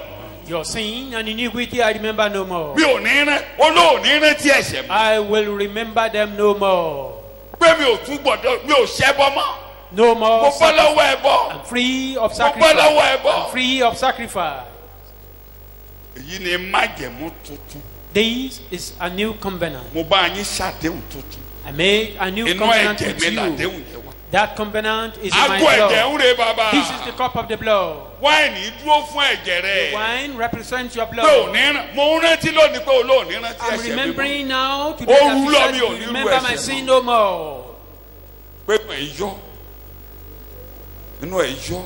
Speaker 1: Your sin and iniquity I remember no more.
Speaker 2: Mi ò ní rán, olóòní rántí ẹ̀ṣẹ̀ mọ́.
Speaker 1: I will remember them no more.
Speaker 2: Pé mi ò tún gbọ́dọ̀, mi ò ṣẹbọ mọ́.
Speaker 1: No more.
Speaker 2: Mo bọ́ lọ́wọ́ ẹbọ.
Speaker 1: I'm free of
Speaker 2: Mo bọ́
Speaker 1: sacrifice.
Speaker 2: lọ́wọ́ ẹbọ.
Speaker 1: I'm free of sacrifice.
Speaker 2: Èyí ni májẹ̀mú tuntun.
Speaker 1: This is a new covenant.
Speaker 2: Mo bá yín ṣàdéhùn tuntun.
Speaker 1: I make a new
Speaker 2: Inú
Speaker 1: covenant
Speaker 2: ẹ̀jẹ̀
Speaker 1: with
Speaker 2: mi
Speaker 1: you.
Speaker 2: làdéhùn yẹn wá.
Speaker 1: That covenant is in my
Speaker 2: Àgọ́ ẹ̀jẹ̀
Speaker 1: blood.
Speaker 2: ń re bàbá.
Speaker 1: This is the cup of the blood.
Speaker 2: Wáìnì dúró fún ẹ̀jẹ̀ rẹ̀.
Speaker 1: Wine represents your
Speaker 2: Pé ò
Speaker 1: blood.
Speaker 2: ní rán, mo ń rántí lónìí pé olóòní rántí
Speaker 1: I'm
Speaker 2: ẹ̀ṣẹ̀ mi mọ́.
Speaker 1: remembering now today
Speaker 2: Ó
Speaker 1: that
Speaker 2: wú
Speaker 1: you
Speaker 2: lọ
Speaker 1: said
Speaker 2: mi ò
Speaker 1: you
Speaker 2: ní rú
Speaker 1: remember my
Speaker 2: ẹ̀ṣẹ̀
Speaker 1: sin
Speaker 2: mọ́.
Speaker 1: no more.
Speaker 2: Pé ẹ̀ yọ. Inú ẹ̀ yọ.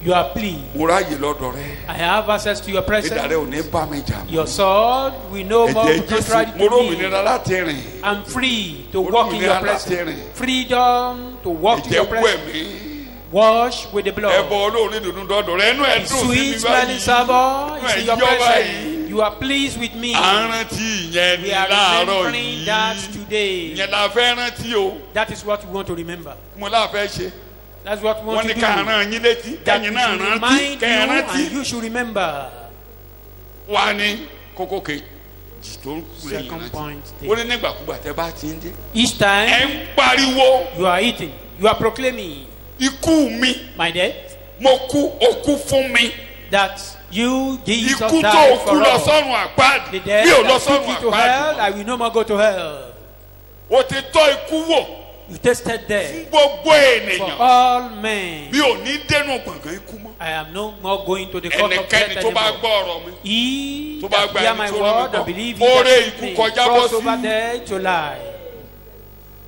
Speaker 3: You are pleased.
Speaker 2: Mo ráyè lọ́dọ̀ rẹ.
Speaker 3: I have access to your presence.
Speaker 2: Ìdàrẹ́ ò ní bá mi jà mọ́.
Speaker 3: Your sword will no more
Speaker 2: Ẹ̀jẹ̀
Speaker 3: contrary
Speaker 2: Jésù, mo
Speaker 3: to me.
Speaker 2: rómìnira láti rìn.
Speaker 3: I'm free to
Speaker 2: Mo
Speaker 3: walk in your
Speaker 2: rómìnira láti
Speaker 3: presence.
Speaker 2: rìn.
Speaker 3: Freedom to walk in
Speaker 2: Ẹ̀jẹ̀
Speaker 3: your
Speaker 2: wú
Speaker 3: presence.
Speaker 2: ẹ̀mí.
Speaker 3: Wash with the
Speaker 2: Ẹbọ
Speaker 3: blood.
Speaker 2: olóòórùn dùnú dọ́dọ̀ rẹ. Ẹnu ẹ̀
Speaker 3: The
Speaker 2: dùn sí mi
Speaker 3: sweet smelling
Speaker 2: báyìí.
Speaker 3: savour
Speaker 2: Inú
Speaker 3: is
Speaker 2: ẹ̀
Speaker 3: in your
Speaker 2: yọ báyìí.
Speaker 3: presence. You are pleased with me.
Speaker 2: À ń rántí ìyẹn
Speaker 3: We
Speaker 2: ní
Speaker 3: are
Speaker 2: láàárọ̀
Speaker 3: remembering that
Speaker 2: yìí.
Speaker 3: today.
Speaker 2: Ìyẹn la fẹ́ rántí o.
Speaker 3: That is what we want to remember.
Speaker 2: Mo láà fẹ́ ṣe.
Speaker 3: That's what we
Speaker 2: Wọ́n
Speaker 3: want
Speaker 2: ní
Speaker 3: to
Speaker 2: ká
Speaker 3: do.
Speaker 2: rán yín létí.
Speaker 3: That
Speaker 2: Kẹ́yìn
Speaker 3: we
Speaker 2: náà
Speaker 3: should
Speaker 2: rántí.
Speaker 3: remind you
Speaker 2: Kẹ́yìn
Speaker 3: and
Speaker 2: rántí.
Speaker 3: you should remember.
Speaker 2: Wá ní kókó kejì tó ń kú lẹ́yìn
Speaker 3: Second
Speaker 2: rántí.
Speaker 3: point.
Speaker 2: Ó ní nígbàkúgbà tẹ́ bá ti ń dé.
Speaker 3: Each
Speaker 2: Ẹ
Speaker 3: time
Speaker 2: ń pariwo
Speaker 3: you are eating, you are proclaiming,
Speaker 2: ikú mi.
Speaker 3: my death,
Speaker 2: Mo kú, ó kú fún mi.
Speaker 3: that you, Jesus,
Speaker 2: Ikú tó
Speaker 3: died
Speaker 2: kú
Speaker 3: for
Speaker 2: lọ
Speaker 3: us.
Speaker 2: sọ́run àpáàdì.
Speaker 3: The death
Speaker 2: Mi ò lọ
Speaker 3: that took
Speaker 2: sọ́run
Speaker 3: you to hell,
Speaker 2: àpáàdì.
Speaker 3: I will no more go to hell.
Speaker 2: O ti tọ́ ikú wò
Speaker 6: You tasted
Speaker 2: fún
Speaker 6: death
Speaker 2: gbogbo
Speaker 6: for
Speaker 2: ènìyàn.
Speaker 6: all men.
Speaker 2: Mi ò ní dénú gbọ̀ngàn ikú mọ́.
Speaker 6: I am no more going to the court of
Speaker 2: Ẹnikẹ́ni
Speaker 6: death
Speaker 2: tó bá
Speaker 6: anymore.
Speaker 2: gbọ́ ọ̀rọ̀ mi.
Speaker 6: He
Speaker 2: Tó bá
Speaker 6: that
Speaker 2: gba
Speaker 6: hear
Speaker 2: ẹni
Speaker 6: my
Speaker 2: tó rán mi
Speaker 6: word
Speaker 2: gbọ́.
Speaker 6: and believe
Speaker 2: Oore
Speaker 6: he that
Speaker 2: ikú
Speaker 6: sent me
Speaker 2: kọjá bọ́
Speaker 6: cross
Speaker 2: sí.
Speaker 6: over there to lie.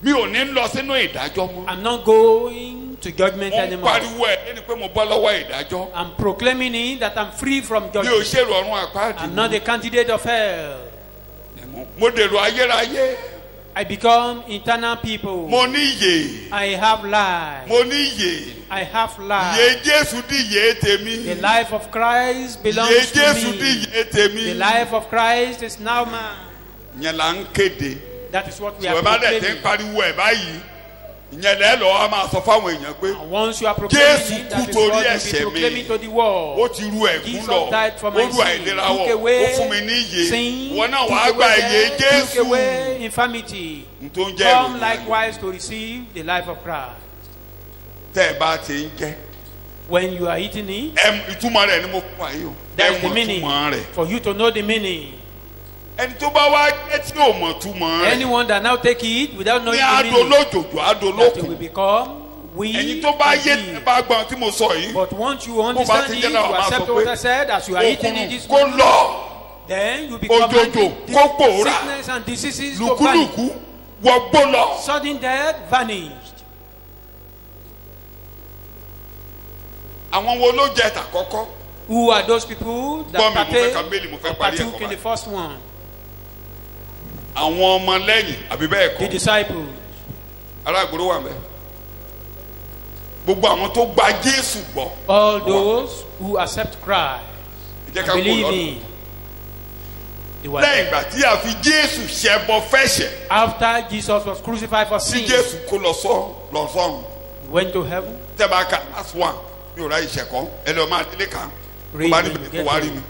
Speaker 2: Mi ò ní lọ sínú ìdájọ́ mọ́.
Speaker 6: I'm not going to judgment
Speaker 2: Mo ń
Speaker 6: anymore.
Speaker 2: pariwo ẹ̀ lẹ́ni pé mo bọ́ lọ́wọ́ ìdájọ́.
Speaker 6: I'm proclaiming it that I'm free from
Speaker 2: Mi ò
Speaker 6: judgment.
Speaker 2: ṣèrò ọ̀run àpáàdì.
Speaker 6: I'm not a candidate of hell.
Speaker 2: Mo dèrò ayérayé.
Speaker 6: I become eternal people.
Speaker 2: Mo ní ìyè.
Speaker 6: I have life.
Speaker 2: Mo ní ìyè.
Speaker 6: I have
Speaker 2: Ìyè
Speaker 6: life.
Speaker 2: Jésù di ìyè tèmi.
Speaker 6: The life of Christ
Speaker 2: Ìyè
Speaker 6: belongs to
Speaker 2: Jésù di
Speaker 6: me.
Speaker 2: ìyè tèmi.
Speaker 6: The life of Christ is now mine.
Speaker 2: Ìyẹn là ń kéde.
Speaker 6: That is what we are
Speaker 2: Ìwé bá dẹ̀ ti ń
Speaker 6: proclaiming.
Speaker 2: pariwo ẹ̀ báyìí. Ìyẹn lẹ́ lọ́ọ́ á máa sọ fáwọn èèyàn pé
Speaker 6: And once you are proclaiming
Speaker 2: Jésù
Speaker 6: it,
Speaker 2: kú
Speaker 6: that is
Speaker 2: torí
Speaker 6: what you
Speaker 2: ẹ̀ṣẹ̀
Speaker 6: be
Speaker 2: mi.
Speaker 6: proclaiming to the world.
Speaker 2: ó ti ru ẹ̀gún
Speaker 6: Jesus
Speaker 2: lọ.
Speaker 6: died for
Speaker 2: Ó
Speaker 6: my
Speaker 2: ru
Speaker 6: sin.
Speaker 2: àìlera
Speaker 6: Took
Speaker 2: wọ̀.
Speaker 6: away
Speaker 2: Ó fún mi ní ìyè.
Speaker 6: sin.
Speaker 2: Ìwọ náà
Speaker 6: Took
Speaker 2: wàá gba
Speaker 6: away
Speaker 2: ìyè
Speaker 6: death.
Speaker 2: Jésù.
Speaker 6: Took away infirmity.
Speaker 2: N tó ń jẹ́
Speaker 6: Come
Speaker 2: ìròyìn
Speaker 6: likewise to receive the life of Christ.
Speaker 2: tẹ́ ẹ bá ti ń jẹ́.
Speaker 6: When you are eating it,
Speaker 2: Ìtumọ̀ rẹ̀ ni mo fún wa yìí o.
Speaker 6: that is
Speaker 2: Ẹ
Speaker 6: the
Speaker 2: mọ̀
Speaker 6: meaning.
Speaker 2: túmọ̀ rẹ̀.
Speaker 6: For you to know the meaning.
Speaker 2: Ẹni tó bá wá jẹ́ tí ò mọ̀ túmọ̀ rẹ̀.
Speaker 6: Anyone that now take it without
Speaker 2: Ní
Speaker 6: knowing the meaning,
Speaker 2: adolójòjò
Speaker 6: that it will
Speaker 2: adolókun.
Speaker 6: become weak
Speaker 2: Ẹ̀yin tó bá yé
Speaker 6: and
Speaker 2: ẹ
Speaker 6: weak.
Speaker 2: bá gbọ́n tí mo sọ yìí.
Speaker 6: But once you
Speaker 2: bá
Speaker 6: understand
Speaker 2: ti
Speaker 6: it,
Speaker 2: jẹ́
Speaker 6: you
Speaker 2: náà, wàá
Speaker 6: accept
Speaker 2: sọ
Speaker 6: what
Speaker 2: pé
Speaker 6: I said, as you are eating it
Speaker 2: Òkùnkùn
Speaker 6: this
Speaker 2: kó
Speaker 6: morning,
Speaker 2: lọ.
Speaker 6: then you become
Speaker 2: Òjòjò kó pòórá.
Speaker 6: sickness and diseases to vanish.
Speaker 2: Lùkúlùkú wọgbó lọ.
Speaker 6: Sudden death vanished.
Speaker 2: Àwọn wo ló jẹ tàkọ́kọ́?
Speaker 6: Who are those people
Speaker 2: Gbọ́
Speaker 6: that
Speaker 2: mi, mo fẹ́
Speaker 6: partake
Speaker 2: ka Bíbélì, mo fẹ́
Speaker 6: or
Speaker 2: parí ẹ̀kọ́
Speaker 6: partook in the
Speaker 2: báyìí.
Speaker 6: first one?
Speaker 2: Àwọn ọmọ lẹ́yìn àbí bẹ́ẹ̀
Speaker 6: The
Speaker 2: kọ́.
Speaker 6: disciples.
Speaker 2: Alágbèrè wà mẹ́. Gbogbo àwọn tó gba Jésù gbọ́.
Speaker 6: All those who accept Christ
Speaker 2: Ẹ jẹ́
Speaker 6: and
Speaker 2: ká kó
Speaker 6: believe
Speaker 2: lọ́dún.
Speaker 6: in. They were
Speaker 2: Lẹ́yìn ìgbà tí a fi Jésù ṣẹbọ fẹ́ṣẹ̀.
Speaker 6: after Jesus was crucified for
Speaker 2: Tí
Speaker 6: sin,
Speaker 2: Jésù kó lọ sọ́run.
Speaker 6: he went to heaven.
Speaker 2: Tẹ́ bá ka last one mi ò ra ìṣẹ̀kọ́ ẹ lọ́ọ́ máa délé kan. Tó
Speaker 6: Read
Speaker 2: bá
Speaker 6: when
Speaker 2: níbi
Speaker 6: you
Speaker 2: kó
Speaker 6: get
Speaker 2: wá rí
Speaker 6: there.
Speaker 2: mi.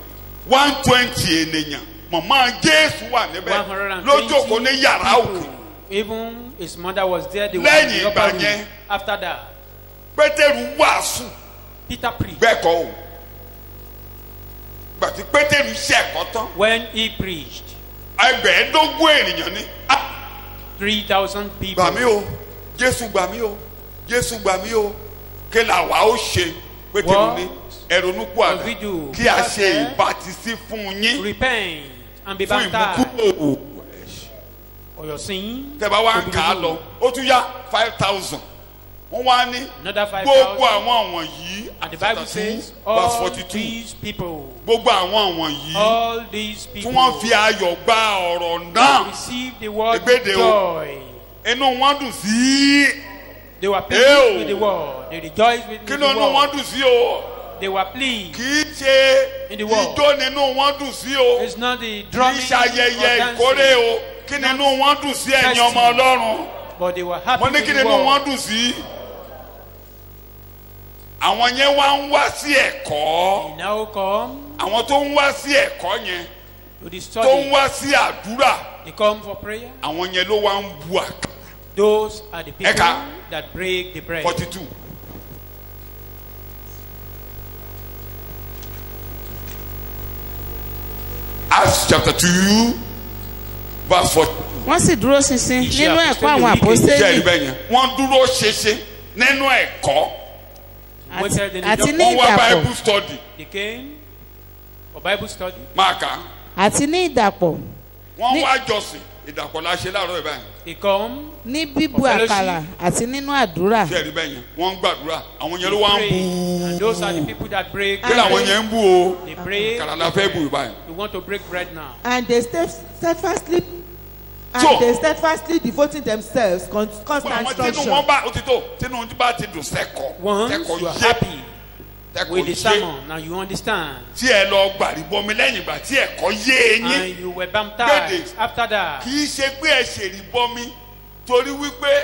Speaker 2: 120 ènìyàn. Màmá Jésù wà níbẹ̀.
Speaker 6: 120
Speaker 2: Lójókòó ní yàrá òkè.
Speaker 6: people. Even his mother was there. They were
Speaker 2: Lẹ́yìn
Speaker 6: in the upper
Speaker 2: ìgbà
Speaker 6: room.
Speaker 2: yẹn.
Speaker 6: After that,
Speaker 2: Pétérù wàásù.
Speaker 6: Peter preached.
Speaker 2: Bẹ́ẹ̀ kọ́ o. Gbàtí Pétérù ṣẹ̀kọ́ tán.
Speaker 6: When he preached,
Speaker 2: Ẹgbẹ̀ẹ́dógún ènìyàn ní.
Speaker 6: 3,000 people.
Speaker 2: Gbà mí o, Jésù gbà mí o, Jésù gbà mí o. Kí la wà ó ṣe? Pétérù ní ẹ̀rọ̀nù pọ̀ àdá. Kí a ṣe ìbátisí fún yín.
Speaker 6: Repent and be
Speaker 2: Fún
Speaker 6: baptized
Speaker 2: ìmúkúrò.
Speaker 6: for your sin.
Speaker 2: Tẹ́ bá wá ń kà á lọ, ó tún yá 5,000. Wọ́n wá ní
Speaker 6: Another 5,000.
Speaker 2: gbogbo àwọn wọ̀nyí.
Speaker 6: And the Bible says,
Speaker 2: verse
Speaker 6: all
Speaker 2: 42.
Speaker 6: these people,
Speaker 2: Gbogbo àwọn wọ̀nyí
Speaker 6: all these
Speaker 2: tí
Speaker 6: people
Speaker 2: wọ́n fi ayọ̀ gba ọ̀rọ̀ náà.
Speaker 6: received the word
Speaker 2: Egbede o.
Speaker 6: joy.
Speaker 2: Inú wọn dùn sí.
Speaker 6: They were pleased
Speaker 2: Ew.
Speaker 6: with the word. They rejoiced with
Speaker 2: Kí
Speaker 6: the
Speaker 2: ló inú wọn
Speaker 6: word.
Speaker 2: dùn sí o?
Speaker 6: They were pleased.
Speaker 2: Kì í ṣe
Speaker 6: In the world.
Speaker 2: ijó nínú wọn dùn sí o.
Speaker 6: It's not the
Speaker 2: Kì í
Speaker 6: drumming
Speaker 2: ṣe ayẹyẹ
Speaker 6: or
Speaker 2: ìkórè
Speaker 6: dancing,
Speaker 2: o. Kí nínú wọn dùn sí ẹ̀yin
Speaker 6: Testing.
Speaker 2: ọmọ Ọlọ́run?
Speaker 6: but they were happy
Speaker 2: Mo ní
Speaker 6: with
Speaker 2: kí
Speaker 6: the
Speaker 2: nínú wọn
Speaker 6: word.
Speaker 2: dùn sí. Àwọn yẹn wá ń wá sí ẹ̀kọ́.
Speaker 6: They now come
Speaker 2: Àwọn tó ń wá sí ẹ̀kọ́ yẹn
Speaker 6: to the
Speaker 2: tó ń
Speaker 6: study.
Speaker 2: wá sí àdúrà.
Speaker 6: They come for prayer.
Speaker 2: Àwọn yẹn ló wá ń bu àkàrà.
Speaker 6: Those are the people
Speaker 2: Eka.
Speaker 6: that break the bread.
Speaker 2: 42. Acts chapter 2 verse 40.
Speaker 3: wọ́n sì dúró ṣinṣin
Speaker 6: Iṣẹ́
Speaker 3: nínú ẹ̀kọ́ àwọn
Speaker 6: àpọ́stélì
Speaker 2: Ṣé
Speaker 3: àpọ́stélì
Speaker 2: ẹ̀rí bẹ́ẹ̀ yẹn? Wọ́n dúró ṣeṣe nínú ẹ̀kọ́.
Speaker 3: àti ní
Speaker 2: Wọ́n wá
Speaker 3: ìdàpọ̀
Speaker 2: Bible study.
Speaker 6: They came for Bible study.
Speaker 2: Máa kà á.
Speaker 3: àti ní ìdàpọ̀
Speaker 2: Wọ́n
Speaker 3: Ní-
Speaker 2: wá jọ́sìn. Ìdàpọ̀ la ṣe láàárọ̀ ìbáyìí.
Speaker 6: They come
Speaker 3: ní bíbu
Speaker 6: For fellowship.
Speaker 3: àkàrà àti nínú àdúrà
Speaker 2: Ṣé ẹ̀rí bẹ́ẹ̀ yẹn? Wọ́n ń gbàdúrà. Àwọn yẹn ló
Speaker 6: to
Speaker 2: wá ń
Speaker 6: pray.
Speaker 2: bu.
Speaker 6: And those are the people that break
Speaker 2: Kí
Speaker 6: the
Speaker 2: làwọn
Speaker 6: bread.
Speaker 2: yẹn ń bù o?
Speaker 6: They pray.
Speaker 2: Kàrà la fẹ́ bù ìbáyìí.
Speaker 6: We want to break bread now.
Speaker 4: And they steadfastly
Speaker 2: So-
Speaker 4: devoting themselves constant
Speaker 2: Àwọn tínú
Speaker 4: instruction.
Speaker 2: wọn bá ó ti tó. Tínú ti bá ti dùn sẹ́kọ̀.
Speaker 6: Once
Speaker 2: Sẹ́kọ̀
Speaker 6: you are
Speaker 2: yé.
Speaker 6: happy with the
Speaker 2: Sẹ́kọ̀ yé.
Speaker 6: sermon, now you understand.
Speaker 2: Tí ẹ lọ gbàrìbọmi lẹ́yìn ìgbà tí ẹ̀kọ́ yé eyín.
Speaker 6: And you were baptized after that.
Speaker 2: Kì í ṣe pé ẹ ṣèrìbọmi torí wípé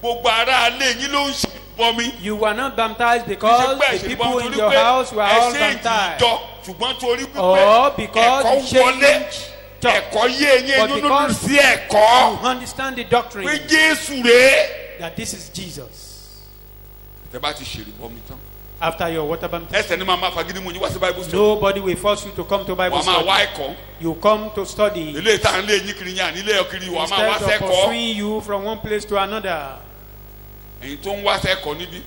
Speaker 2: gbogbo ará alẹ́ yín ló ń ṣèrìbọmi.
Speaker 6: You were not baptized
Speaker 2: Kì í ṣe
Speaker 6: because
Speaker 2: pé ẹ
Speaker 6: the people
Speaker 2: ṣèrìbọmi
Speaker 6: in
Speaker 2: torí
Speaker 6: your
Speaker 2: pé
Speaker 6: house were all
Speaker 2: ẹ ṣe
Speaker 6: baptized.
Speaker 2: ìjọ ṣùgbọ́n torí
Speaker 6: Or
Speaker 2: wípé
Speaker 6: because
Speaker 2: ẹ̀kọ́
Speaker 6: you
Speaker 2: wọlé
Speaker 6: changed church.
Speaker 2: ẹ̀kọ́ yé eyín
Speaker 6: But
Speaker 2: inú
Speaker 6: because
Speaker 2: dúdú sí ẹ̀kọ́
Speaker 6: You understand the doctrine
Speaker 2: pé Jésù rèé.
Speaker 6: that this is Jesus.
Speaker 2: Tẹ bá ti ṣèrìbọmi tán.
Speaker 6: After your water baptism,
Speaker 2: Ẹsẹ̀ ni màá máa fagídí mu yín wá sí Bible study.
Speaker 6: nobody will force you to come to Bible
Speaker 2: Wàá máa wá
Speaker 6: study.
Speaker 2: ẹ̀kọ́.
Speaker 6: You come to study
Speaker 2: Ilé ìta ń lé yín kiri yín àní ilé ọkiri wàá máa wá
Speaker 6: instead of
Speaker 2: sẹ́kọ̀ọ́.
Speaker 6: pursuing you from one place to another.
Speaker 2: ẹ̀yin tó ń wá sẹ́kọ̀ọ́ níbí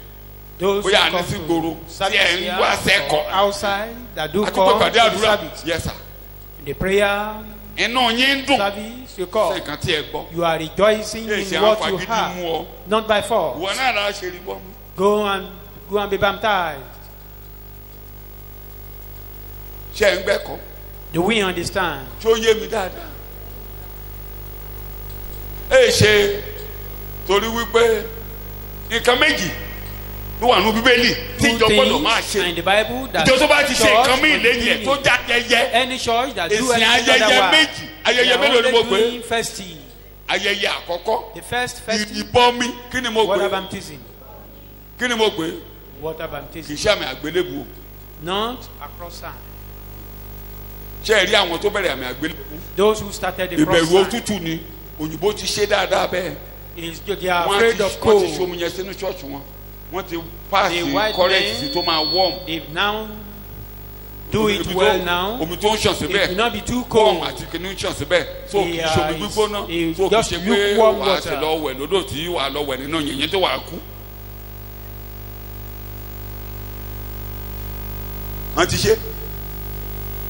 Speaker 6: Those who
Speaker 2: bóyá
Speaker 6: come
Speaker 2: àní sí
Speaker 6: to
Speaker 2: gbòòrò tí
Speaker 6: service
Speaker 2: ẹ̀ ń
Speaker 6: here
Speaker 2: wá
Speaker 6: or
Speaker 2: sẹ́kọ̀ọ́
Speaker 6: outside that do
Speaker 2: àtúntò
Speaker 6: come
Speaker 2: pàdé
Speaker 6: to the
Speaker 2: àdúrà
Speaker 6: service.
Speaker 2: yes sir
Speaker 6: In the prayer
Speaker 2: inú yín ń dùn
Speaker 6: service you
Speaker 2: sí
Speaker 6: come.
Speaker 2: nǹkan tí ẹ gbọ́
Speaker 6: You are rejoicing
Speaker 2: èsì
Speaker 6: in
Speaker 2: àwọn
Speaker 6: what you
Speaker 2: fagídí mú
Speaker 6: have,
Speaker 2: ọ
Speaker 6: not by
Speaker 2: ìwọ
Speaker 6: force.
Speaker 2: náà rà ṣe rí bọ́ mi.
Speaker 6: Go and be baptized.
Speaker 2: ṣé ẹ̀ ń gbẹ́kọ̀ọ́
Speaker 6: Do we understand?
Speaker 2: tí ó yé mi dáadáa ẹ ṣe torí wípé nǹkan méjì ló wà nínú bíbélì tí
Speaker 6: Two
Speaker 2: ìjọ gbọ́dọ̀ máa
Speaker 6: things
Speaker 2: ṣe
Speaker 6: in the Bible that
Speaker 2: ìjọ tó bá ti ṣe
Speaker 6: church
Speaker 2: nǹkan míì
Speaker 6: must
Speaker 2: lẹ́yìn ẹ̀
Speaker 6: do.
Speaker 2: tó já ayẹyẹ
Speaker 6: Any church that do
Speaker 2: èsì
Speaker 6: anything
Speaker 2: ayẹyẹ
Speaker 6: otherwise,
Speaker 2: méjì ayẹyẹ
Speaker 6: they are
Speaker 2: mélòó ni mo
Speaker 6: only
Speaker 2: pè é
Speaker 6: doing festive.
Speaker 2: ayẹyẹ àkọ́kọ́
Speaker 6: The first festive,
Speaker 2: ìbọmi kí ni mo pè
Speaker 6: water
Speaker 2: é
Speaker 6: baptism.
Speaker 2: kí ni mo pè é
Speaker 6: Water
Speaker 2: kì í
Speaker 6: baptism,
Speaker 2: ṣe àmì àgbélébùú o.
Speaker 6: not across sign.
Speaker 2: ṣé ẹ rí àwọn tó bẹ̀rẹ̀ àmì àgbélébùú
Speaker 6: Those who started the cross
Speaker 2: ìbẹ̀rù
Speaker 6: sign
Speaker 2: òtútù ni òyìnbó ti ṣe dáadáa bẹ́ẹ̀
Speaker 6: is they are
Speaker 2: wọ́n
Speaker 6: afraid
Speaker 2: ti
Speaker 6: of
Speaker 2: wọ́n ti
Speaker 6: cold.
Speaker 2: ṣomi yẹn sínú ṣọ́ọ̀ṣì wọn wọ́n ti paasi
Speaker 6: The white
Speaker 2: current
Speaker 6: men-
Speaker 2: sí tó máa warm
Speaker 6: If now do it
Speaker 2: Omi
Speaker 6: well
Speaker 2: tó-
Speaker 6: now,
Speaker 2: omi tó ń ṣàn
Speaker 6: it will
Speaker 2: síbẹ̀
Speaker 6: not be too
Speaker 2: warm
Speaker 6: cold.
Speaker 2: àti kìíní ń ṣàn síbẹ̀ so kì í
Speaker 6: Yeah,
Speaker 2: ṣomi
Speaker 6: it's-
Speaker 2: gbígbóná
Speaker 6: it's
Speaker 2: so kì í
Speaker 6: just
Speaker 2: ṣe pé
Speaker 6: lukewarm
Speaker 2: wàá
Speaker 6: water.
Speaker 2: ṣe lọ wẹ̀ lódò tí wàá lọ wẹ̀ nínú yìnyín tó wàá kú. wọ́n ti ṣe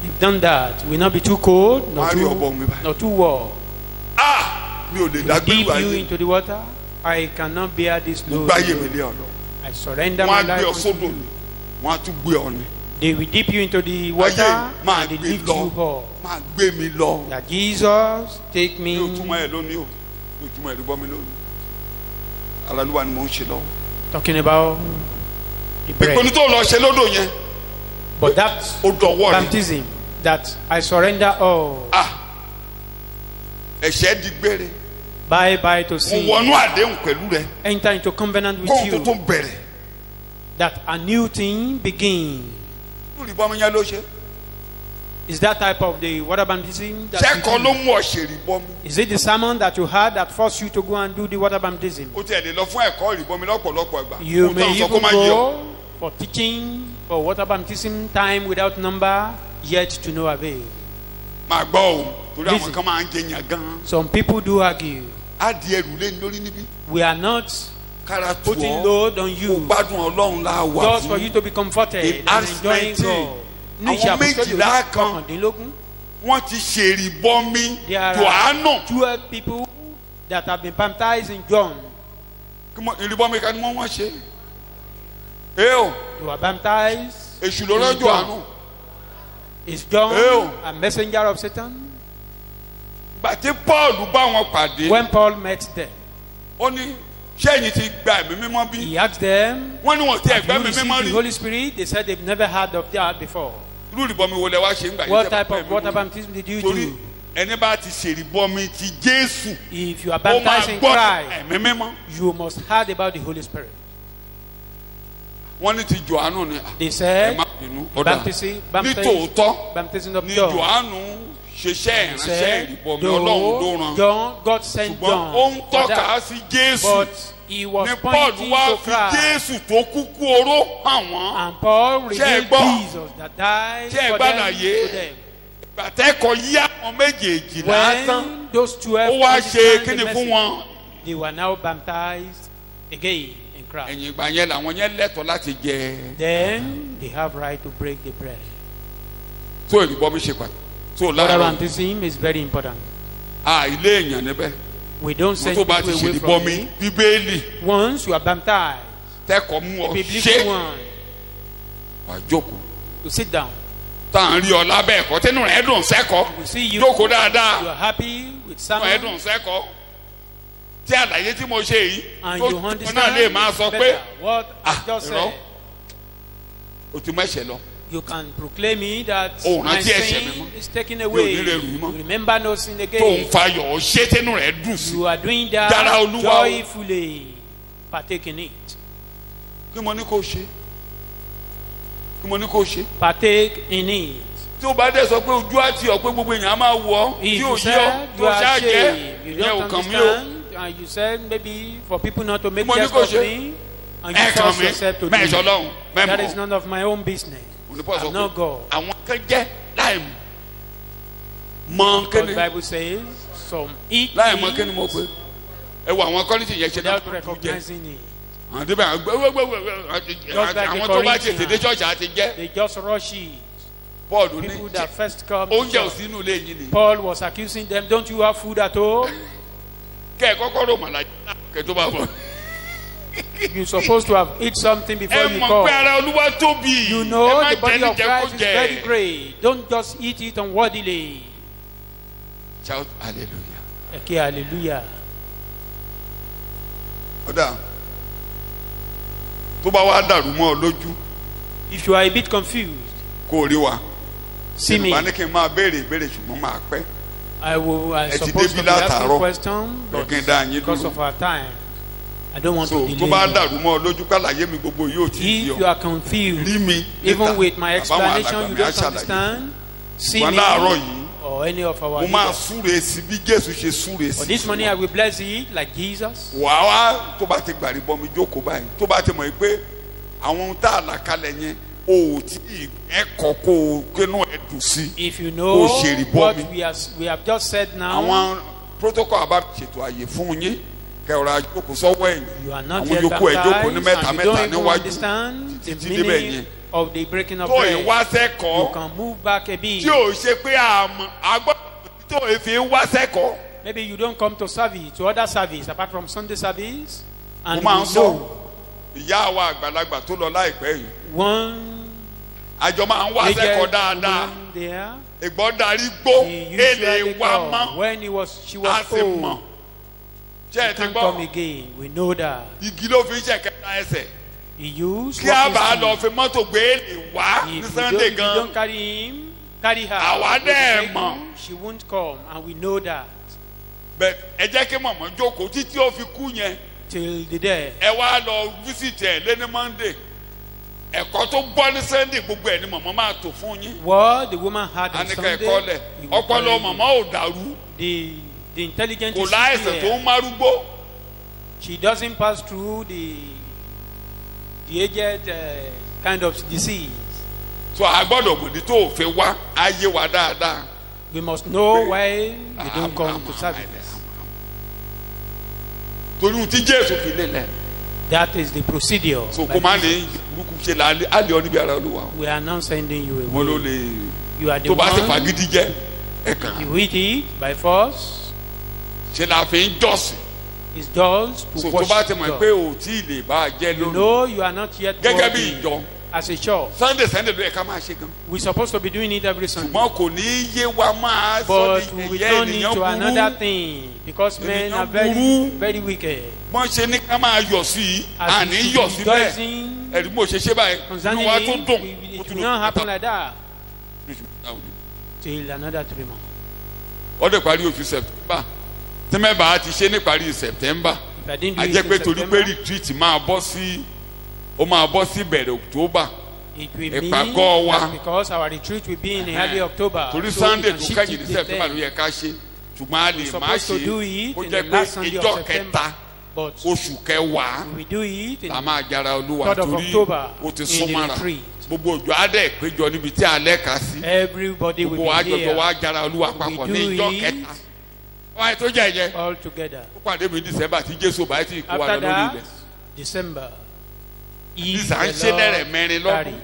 Speaker 6: You've done that. Will not be too cold,
Speaker 2: wọ́n
Speaker 6: not
Speaker 2: á rí ọ̀bọ mi
Speaker 6: too,
Speaker 2: báyìí.
Speaker 6: not too warm.
Speaker 2: mi ò lè dágbé
Speaker 6: Dip
Speaker 2: ìwà
Speaker 6: you
Speaker 2: yìí
Speaker 6: into the water. I cannot bear this
Speaker 2: mo
Speaker 6: load.
Speaker 2: gbáyé mi lé ọ̀dọ̀
Speaker 6: I surrender
Speaker 2: wọ́n
Speaker 6: my
Speaker 2: á gbé ọ
Speaker 6: life.
Speaker 2: sódò ni wọ́n á tún gbé ọ ni
Speaker 6: They will dip you into the water
Speaker 2: ayé máa
Speaker 6: and they
Speaker 2: gbé
Speaker 6: lift
Speaker 2: lọ
Speaker 6: you up.
Speaker 2: máa gbé mi lọ.
Speaker 6: That Jesus take
Speaker 2: mi
Speaker 6: me.
Speaker 2: ò túmọ̀ ẹ̀ lónìí o mi ò túmọ̀ ẹ̀ ló bọ́ mi lónìí alalúwa ni mò ń ṣe lọ́wọ́.
Speaker 6: Talking about the
Speaker 2: ìpinnu
Speaker 6: bread.
Speaker 2: tó lọ ṣe lódò yẹn
Speaker 6: But that
Speaker 2: ó dọ̀wọ́ rẹ̀
Speaker 6: baptism that I surrender all.
Speaker 2: ẹ̀ṣẹ̀ di gbére
Speaker 6: Bye bye to
Speaker 2: mo
Speaker 6: sin.
Speaker 2: wọnú àdéhùn pẹ̀lú rẹ̀
Speaker 6: Enter into covenant with
Speaker 2: kóhun tó
Speaker 6: you.
Speaker 2: tó bẹ̀rẹ̀
Speaker 6: That a new thing begin.
Speaker 2: lórí bọ́mi yẹn ló ṣe
Speaker 6: Is that type of the water baptism? That
Speaker 2: ṣẹ́kọ̀ọ́
Speaker 6: you
Speaker 2: ló
Speaker 6: do?
Speaker 2: mú ọ̀ṣẹ̀rì bọ́mi
Speaker 6: Is it the sermon that you had that forced you to go and do the water baptism?
Speaker 2: ó tiẹ̀ lè lọ fún ẹ̀kọ́ ìrìbọmi lọ́pọ̀lọpọ̀ ìgbà
Speaker 6: You
Speaker 2: Ohun tó
Speaker 6: may
Speaker 2: ń sọ kó
Speaker 6: even
Speaker 2: má yé ọ.
Speaker 6: go for teaching for water baptism time without number, yet to no avail.
Speaker 2: máa gbọ́ o torí àwọn
Speaker 6: Listen.
Speaker 2: kan máa ń jẹyàn gan
Speaker 6: Some people do argue.
Speaker 2: á di ẹrù lé lórí níbí
Speaker 6: We are not
Speaker 2: kára tù
Speaker 6: putting
Speaker 2: ọ́
Speaker 6: load on
Speaker 2: kó
Speaker 6: you
Speaker 2: gbádùn ọlọ́run la wà
Speaker 6: just for
Speaker 2: fún
Speaker 6: you to be comforted
Speaker 2: In
Speaker 6: and
Speaker 2: Acts
Speaker 6: enjoying
Speaker 2: 19,
Speaker 6: God. Ní
Speaker 2: àwọn
Speaker 6: ìṣàkóso
Speaker 2: méjìlá kan
Speaker 6: kọkàndínlógún,
Speaker 2: wọ́n ti ṣèrì bọ́mi
Speaker 6: there are
Speaker 2: Jòhánù
Speaker 6: 12 people that have been baptized in John.
Speaker 2: ìrìbọmi kan ni wọ́n ṣe é o
Speaker 6: They were baptized.
Speaker 2: èṣù ló rán
Speaker 6: in John.
Speaker 2: Jòhánù
Speaker 6: Is John
Speaker 2: Ew.
Speaker 6: a messenger of Satan?
Speaker 2: gbàtí Paul bá wọn pàdé
Speaker 6: When Paul met them,
Speaker 2: ó ní ṣẹ́yìn ti gba ẹ̀mí mímọ́ bí
Speaker 6: he asked them,
Speaker 2: wọ́n ní wọ́n ti
Speaker 6: have
Speaker 2: ẹ̀gbẹ́
Speaker 6: you
Speaker 2: mi mímọ́
Speaker 6: received the
Speaker 2: rí
Speaker 6: Holy Spirit? They said they've never heard of that before.
Speaker 2: irú ìrìbọmi wo lẹ wá ṣe ń gbà
Speaker 6: What
Speaker 2: tẹ́
Speaker 6: type
Speaker 2: bá
Speaker 6: of
Speaker 2: ẹ̀mí
Speaker 6: water
Speaker 2: mímọ́?
Speaker 6: baptism did you
Speaker 2: torí
Speaker 6: do?
Speaker 2: ẹni bá ti ṣèrìbọmi ti Jésù
Speaker 6: If you are
Speaker 2: ó máa
Speaker 6: baptized in
Speaker 2: gbọ́
Speaker 6: Christ,
Speaker 2: ẹ̀mí mímọ́
Speaker 6: you must heard about the Holy Spirit.
Speaker 2: wọ́n ní ti Jòhánù ni
Speaker 6: They
Speaker 2: ẹ
Speaker 6: said,
Speaker 2: má bínú ọ̀dà
Speaker 6: baptism,
Speaker 2: ní tòótọ́
Speaker 6: baptism of
Speaker 2: ni
Speaker 6: John.
Speaker 2: Jòhánù ṣiṣẹ́
Speaker 6: He
Speaker 2: ìránṣẹ́
Speaker 6: said,
Speaker 2: ìrìbọmi Ọlọ́run ló
Speaker 6: though
Speaker 2: rán
Speaker 6: John, God sent
Speaker 2: ṣùgbọ́n ó ń
Speaker 6: John for
Speaker 2: tọ́ka
Speaker 6: that,
Speaker 2: sí Jésù
Speaker 6: but he was
Speaker 2: ni Paul
Speaker 6: pointing
Speaker 2: wá
Speaker 6: to
Speaker 2: fi
Speaker 6: Christ.
Speaker 2: Jésù tó kúkú oró hàn wọ́n
Speaker 6: And Paul
Speaker 2: Ṣé ẹ
Speaker 6: revealed
Speaker 2: gbọ́?
Speaker 6: Jesus that died
Speaker 2: Ṣé ẹ
Speaker 6: for
Speaker 2: gbọ́
Speaker 6: them
Speaker 2: àlàyé?
Speaker 6: to them.
Speaker 2: gbàtẹ́kọ̀ yí àwọn méjèèjì lásán
Speaker 6: When those 12
Speaker 2: ó wá ṣe
Speaker 6: understand
Speaker 2: kíni
Speaker 6: the
Speaker 2: fún
Speaker 6: message,
Speaker 2: wọn.
Speaker 6: they were now baptized again in Christ.
Speaker 2: ẹ̀yìn ìgbà yẹn làwọn yẹn lẹ́tọ̀ọ́ láti jẹ
Speaker 6: Then they have right to break the bread.
Speaker 2: tó ìrìbọmi ṣe pàtó tó
Speaker 6: Water
Speaker 2: lára
Speaker 6: baptism is very important.
Speaker 2: ilé èèyàn níbẹ̀
Speaker 6: We don't
Speaker 2: wọn
Speaker 6: send
Speaker 2: tó bá
Speaker 6: people
Speaker 2: ti
Speaker 6: away from
Speaker 2: ṣèrìbọmi
Speaker 6: it.
Speaker 2: bíbélì
Speaker 6: Once you are baptized,
Speaker 2: tẹ́kọ̀ọ́ mú
Speaker 6: a
Speaker 2: ọ
Speaker 6: biblical
Speaker 2: ṣe
Speaker 6: one,
Speaker 2: wà jókòó
Speaker 6: you sit down.
Speaker 2: tá à ń rí ọ lábẹ́ ẹ̀kọ́ tẹ́nu rẹ̀ dùn sẹ́kọ̀ọ́
Speaker 6: We see you.
Speaker 2: jókòó
Speaker 6: You
Speaker 2: dáadáa
Speaker 6: are happy with
Speaker 2: tẹ́nu rẹ̀
Speaker 6: sermon,
Speaker 2: dùn sẹ́kọ̀ọ́ tí àlàyé tí mo ṣe yìí
Speaker 6: and
Speaker 2: tó
Speaker 6: you
Speaker 2: náà lè
Speaker 6: understand
Speaker 2: máa sọ pé
Speaker 6: better what I just
Speaker 2: irọ́
Speaker 6: said.
Speaker 2: o ti mẹ́ṣẹ̀ lọ
Speaker 6: You can proclaim me that
Speaker 2: Oh,
Speaker 6: my
Speaker 2: rántí ẹ̀ṣẹ̀
Speaker 6: sin
Speaker 2: mi mọ́.
Speaker 6: is taken
Speaker 2: Mi ò
Speaker 6: away.
Speaker 2: ní lè rù í mọ́.
Speaker 6: You remember no sin
Speaker 2: tó ń
Speaker 6: again.
Speaker 2: fayọ̀ ṣé tẹ́nu rẹ̀ dùn sí
Speaker 6: You are doing
Speaker 2: Dára
Speaker 6: that
Speaker 2: Olúwa o.
Speaker 6: joyfully. Partake in it.
Speaker 2: kí mo ní kó ṣe kí mo ní kó ṣe
Speaker 6: Partake in it.
Speaker 2: tí o bá dẹ̀ sọ pé ojú àti ọ̀ pé gbogbo èèyàn á máa wọ̀ ọ́
Speaker 6: If
Speaker 2: tí ò
Speaker 6: you
Speaker 2: yí ọ
Speaker 6: said
Speaker 2: tó
Speaker 6: you are
Speaker 2: ṣáà jẹ́
Speaker 6: ashamed, you
Speaker 2: yẹn ò
Speaker 6: don't
Speaker 2: kàn mí o
Speaker 6: understand, and you said maybe for people not to make
Speaker 2: Mo ní
Speaker 6: jest
Speaker 2: kó
Speaker 6: of
Speaker 2: ṣe.
Speaker 6: me, and you
Speaker 2: ẹ kàn
Speaker 6: force
Speaker 2: mí
Speaker 6: yourself to do
Speaker 2: mẹ́ẹ̀sọ̀
Speaker 6: it.
Speaker 2: lọ́hùn
Speaker 6: That is
Speaker 2: mẹ́mọ̀
Speaker 6: none of my own business.
Speaker 2: onípọ̀ sọ
Speaker 6: I'm not
Speaker 2: pé
Speaker 6: God.
Speaker 2: àwọn kan jẹ́ láì mọ
Speaker 6: Because
Speaker 2: kíni
Speaker 6: the Bible says some eat
Speaker 2: láì mọ kíni
Speaker 6: things
Speaker 2: mo pé ẹ wo àwọn kọ́lítì yẹn ṣe náà
Speaker 6: without
Speaker 2: tó jẹ
Speaker 6: recognizing it.
Speaker 2: àwọn tó bá àwọn tó bá tètè dé ṣọ́ọ̀ṣì àti jẹ́.
Speaker 6: They just rush it.
Speaker 2: Paul ní
Speaker 6: People that first come to
Speaker 2: oúnjẹ ò
Speaker 6: church.
Speaker 2: sínú ilé yín ni.
Speaker 6: Paul was accusing them, don't you have food at home?
Speaker 2: kẹ́ ẹ̀ kọ́kọ́ rò màlá kẹ́ tó bá bọ̀.
Speaker 6: You're supposed to have eat something before
Speaker 2: ẹ
Speaker 6: you
Speaker 2: mọ̀
Speaker 6: come.
Speaker 2: pé ara Olúwa tóbi.
Speaker 6: You know
Speaker 2: ẹ má
Speaker 6: the
Speaker 2: jẹ́
Speaker 6: body of
Speaker 2: níjẹkújẹ.
Speaker 6: Christ is very great. Don't just eat it unworthily.
Speaker 2: Shout hallelujah.
Speaker 6: Okay, hallelujah.
Speaker 2: ọ̀dà tó bá wá dàrú mọ́ ọ lójú
Speaker 6: If you are a bit confused,
Speaker 2: kó o rí wa.
Speaker 6: see me.
Speaker 2: Yorùbá ní kí n máa béèrè ìbéèrè ṣùgbọ́n máa pẹ́.
Speaker 6: I
Speaker 2: Ẹ ti
Speaker 6: supposed to
Speaker 2: débi
Speaker 6: be asking
Speaker 2: látàárọ̀.
Speaker 6: questions, but
Speaker 2: Ẹ kí n dá yín
Speaker 6: because
Speaker 2: dúró.
Speaker 6: of our time, I don't want
Speaker 2: so
Speaker 6: to
Speaker 2: tó bá
Speaker 6: delay.
Speaker 2: dàrú mọ́ ọ lójú kálàyé mi gbogbo yóò ti di
Speaker 6: If you
Speaker 2: ọ.
Speaker 6: are confused,
Speaker 2: rí mi
Speaker 6: even with my
Speaker 2: àbáwọn
Speaker 6: explanation,
Speaker 2: alàgbà
Speaker 6: you
Speaker 2: mi á
Speaker 6: don't
Speaker 2: ṣàlàyé.
Speaker 6: understand, see
Speaker 2: Ṣùgbọ́n
Speaker 6: me
Speaker 2: láàárọ̀ yìí
Speaker 6: or any of our
Speaker 2: mo máa
Speaker 6: leaders.
Speaker 2: súre sí bí Jésù ṣe súre
Speaker 6: For
Speaker 2: sí.
Speaker 6: this morning, I will bless it like Jesus.
Speaker 2: wàá wá tó bá ti gbàrí bọ́ mi jókòó báyìí tó bá ti mọ̀ pé àwọn ohun tá a là kalẹ̀ yẹn o ò tí ì ẹ̀kọ́ kó o kínú ẹ̀ dùn sí.
Speaker 6: If you know
Speaker 2: Oh, Sherry
Speaker 6: what
Speaker 2: Bobby.
Speaker 6: we have just said now,
Speaker 2: àwọn protocol àbá ṣètò àyè fún yín kẹrọra jókòó sọ́wọ́ ẹ̀yìn
Speaker 6: you are not
Speaker 2: àwọn
Speaker 6: yet
Speaker 2: yòókù ẹ̀ jókòó ní
Speaker 6: baptized
Speaker 2: mẹ́ta
Speaker 6: and you
Speaker 2: mẹ́ta
Speaker 6: don't even
Speaker 2: níwájú
Speaker 6: understand the
Speaker 2: títí débẹ̀ yẹn.
Speaker 6: meaning of the breaking of
Speaker 2: tó
Speaker 6: bread.
Speaker 2: ìwá
Speaker 6: You
Speaker 2: sẹ́kọ̀ọ́
Speaker 6: can move back a bit.
Speaker 2: tí ò ṣe pé àgbọ̀ tó èéfín wá sẹ́kọ̀ọ́.
Speaker 6: Maybe you don't come to service, to other service, apart from Sunday service.
Speaker 2: mo
Speaker 6: And
Speaker 2: máa ń
Speaker 6: you
Speaker 2: sọ
Speaker 6: know
Speaker 2: ìyá wa àgbàlagbà tó lọ láìpẹ́ yìí
Speaker 6: one
Speaker 2: àjọ máa ń wá
Speaker 6: aged
Speaker 2: sẹ́kọ̀ọ́ dáadáa
Speaker 6: woman there,
Speaker 2: ìgbọ́n darí gbó
Speaker 6: he
Speaker 2: èlé
Speaker 6: usually
Speaker 2: wa
Speaker 6: come
Speaker 2: mọ́
Speaker 6: when she
Speaker 2: a
Speaker 6: was
Speaker 2: sì mọ̀
Speaker 6: old.
Speaker 2: ṣé ẹ
Speaker 6: He
Speaker 2: ti
Speaker 6: can't come
Speaker 2: gbọ́
Speaker 6: again. We know that.
Speaker 2: igi ló fi ń ṣẹ̀kẹ́ta ẹsẹ̀
Speaker 6: He used
Speaker 2: kí a bá
Speaker 6: walking
Speaker 2: lọ
Speaker 6: stick.
Speaker 2: fi mọ́tò gbé èlé wá ní
Speaker 6: If
Speaker 2: Sunday
Speaker 6: you
Speaker 2: gan
Speaker 6: don't carry him, carry her.
Speaker 2: Àwa
Speaker 6: with the
Speaker 2: dẹ̀
Speaker 6: vehicle,
Speaker 2: mọ̀.
Speaker 6: she won't come, and we know that
Speaker 2: bẹ́ẹ̀ ẹ jẹ́ kí mọ̀mọ́ jókòó títí ó fi kú yẹn
Speaker 6: till the day.
Speaker 2: ẹ wá lọ visit ẹ lé ní Monday ẹ̀kọ́ tó gbọ́ ní Sunday gbogbo ẹ̀ ni mọ̀mọ́ máa tò fún yín
Speaker 6: What the woman had on
Speaker 2: àníkà
Speaker 6: Sunday,
Speaker 2: ẹ̀kọ́ lẹ̀
Speaker 6: he will
Speaker 2: ọpọlọ
Speaker 6: carry
Speaker 2: mọ̀mọ́ ò dàrú
Speaker 6: the intelligent
Speaker 2: kò
Speaker 6: is
Speaker 2: láìsàn tó
Speaker 6: there.
Speaker 2: ń márúgbó
Speaker 6: She doesn't pass through the aged kind of disease.
Speaker 2: so a gbọ́dọ̀ mọ̀dí tó fi wá ayé wa dáadáa.
Speaker 6: We must know why you don't come to service.
Speaker 2: torí ohun tí Jésù fi lélẹ̀
Speaker 6: That is the procedure.
Speaker 2: so
Speaker 6: by
Speaker 2: kó má
Speaker 6: Jesus.
Speaker 2: ní burúkú ṣe là á lè ọ níbi ara Olúwa
Speaker 6: We are not sending you
Speaker 2: wọn ló
Speaker 6: away.
Speaker 2: lè
Speaker 6: You are the
Speaker 2: tó bá sì
Speaker 6: one.
Speaker 2: fagídí jẹ ẹ̀kan
Speaker 6: You eat it by force.
Speaker 2: ṣe la fi ń jọ́sìn
Speaker 6: It's just to
Speaker 2: so tó bá ti
Speaker 6: worship
Speaker 2: mọ̀ pé
Speaker 6: God.
Speaker 2: ò tí ì lè bá a jẹ́
Speaker 6: You
Speaker 2: lónìí
Speaker 6: know you are not yet
Speaker 2: gẹ́gẹ́ bí ìjọ
Speaker 6: working as a church.
Speaker 2: Sunday ló yẹ ká máa ṣe gan
Speaker 6: We're supposed to be doing it every Sunday.
Speaker 2: ṣùgbọ́n kò ní í yé wa máa sọ
Speaker 6: But
Speaker 2: ní
Speaker 6: we
Speaker 2: ẹ̀yẹ
Speaker 6: don't need
Speaker 2: ènìyàn
Speaker 6: to another
Speaker 2: burú
Speaker 6: thing because men
Speaker 2: Ènìyàn
Speaker 6: are very,
Speaker 2: burú.
Speaker 6: very wicked.
Speaker 2: wọ́n ṣe ní ká máa yọ̀ sí i
Speaker 6: As
Speaker 2: àní
Speaker 6: we
Speaker 2: yọ̀
Speaker 6: should be
Speaker 2: síbẹ̀
Speaker 6: rejoicing
Speaker 2: ẹ̀rí mo ṣe ṣe báyìí
Speaker 6: concerning
Speaker 2: inú wa tó
Speaker 6: it,
Speaker 2: dùn
Speaker 6: it will not happen like that till another 3 months.
Speaker 2: ọdẹ parí oṣù September tí mẹ́bàá ti ṣe ní parí September
Speaker 6: If I didn't do
Speaker 2: a
Speaker 6: it
Speaker 2: jẹ́
Speaker 6: in
Speaker 2: pé torí pé
Speaker 6: September,
Speaker 2: retreat máa bọ́ sí bẹ̀rẹ̀ October
Speaker 6: it will mean
Speaker 2: ìpàgọ́ wa.
Speaker 6: that because our retreat will be in early October.
Speaker 2: torí
Speaker 6: so we
Speaker 2: Sunday
Speaker 6: can
Speaker 2: tó
Speaker 6: shift
Speaker 2: kẹ́yìn
Speaker 6: it
Speaker 2: ní
Speaker 6: to
Speaker 2: September ló
Speaker 6: then.
Speaker 2: yẹ ká ṣe ṣùgbọ́n a lè
Speaker 6: We're
Speaker 2: má
Speaker 6: supposed to do
Speaker 2: ṣe
Speaker 6: it
Speaker 2: kó
Speaker 6: in
Speaker 2: jẹ́
Speaker 6: the
Speaker 2: pé
Speaker 6: last Sunday
Speaker 2: ìjọ
Speaker 6: of September.
Speaker 2: kẹta
Speaker 6: But
Speaker 2: oṣù kẹwàá
Speaker 6: we will do it in
Speaker 2: la máa jara Olúwa
Speaker 6: 3rd of
Speaker 2: torí
Speaker 6: October
Speaker 2: o ti
Speaker 6: in
Speaker 2: súnmọ́ra
Speaker 6: the retreat.
Speaker 2: gbogbo òjò adé péjọ níbi tí alẹ́ kà sí
Speaker 6: Everybody will
Speaker 2: gbogbo wa
Speaker 6: be
Speaker 2: jọjọ
Speaker 6: here
Speaker 2: wa jara Olúwa papọ̀ ní
Speaker 6: We do
Speaker 2: ìjọ
Speaker 6: it.
Speaker 2: kẹta wọ́n á tó jẹ́ ẹ̀jẹ̀
Speaker 6: all together.
Speaker 2: ó pàdé mi ní December tí Jésù báyìí ti kó wa lọ
Speaker 6: After
Speaker 2: lórí
Speaker 6: that,
Speaker 2: ilẹ̀
Speaker 6: December.
Speaker 2: sísà ń ṣe lẹ́rẹ̀ mẹ́rin lọ́dún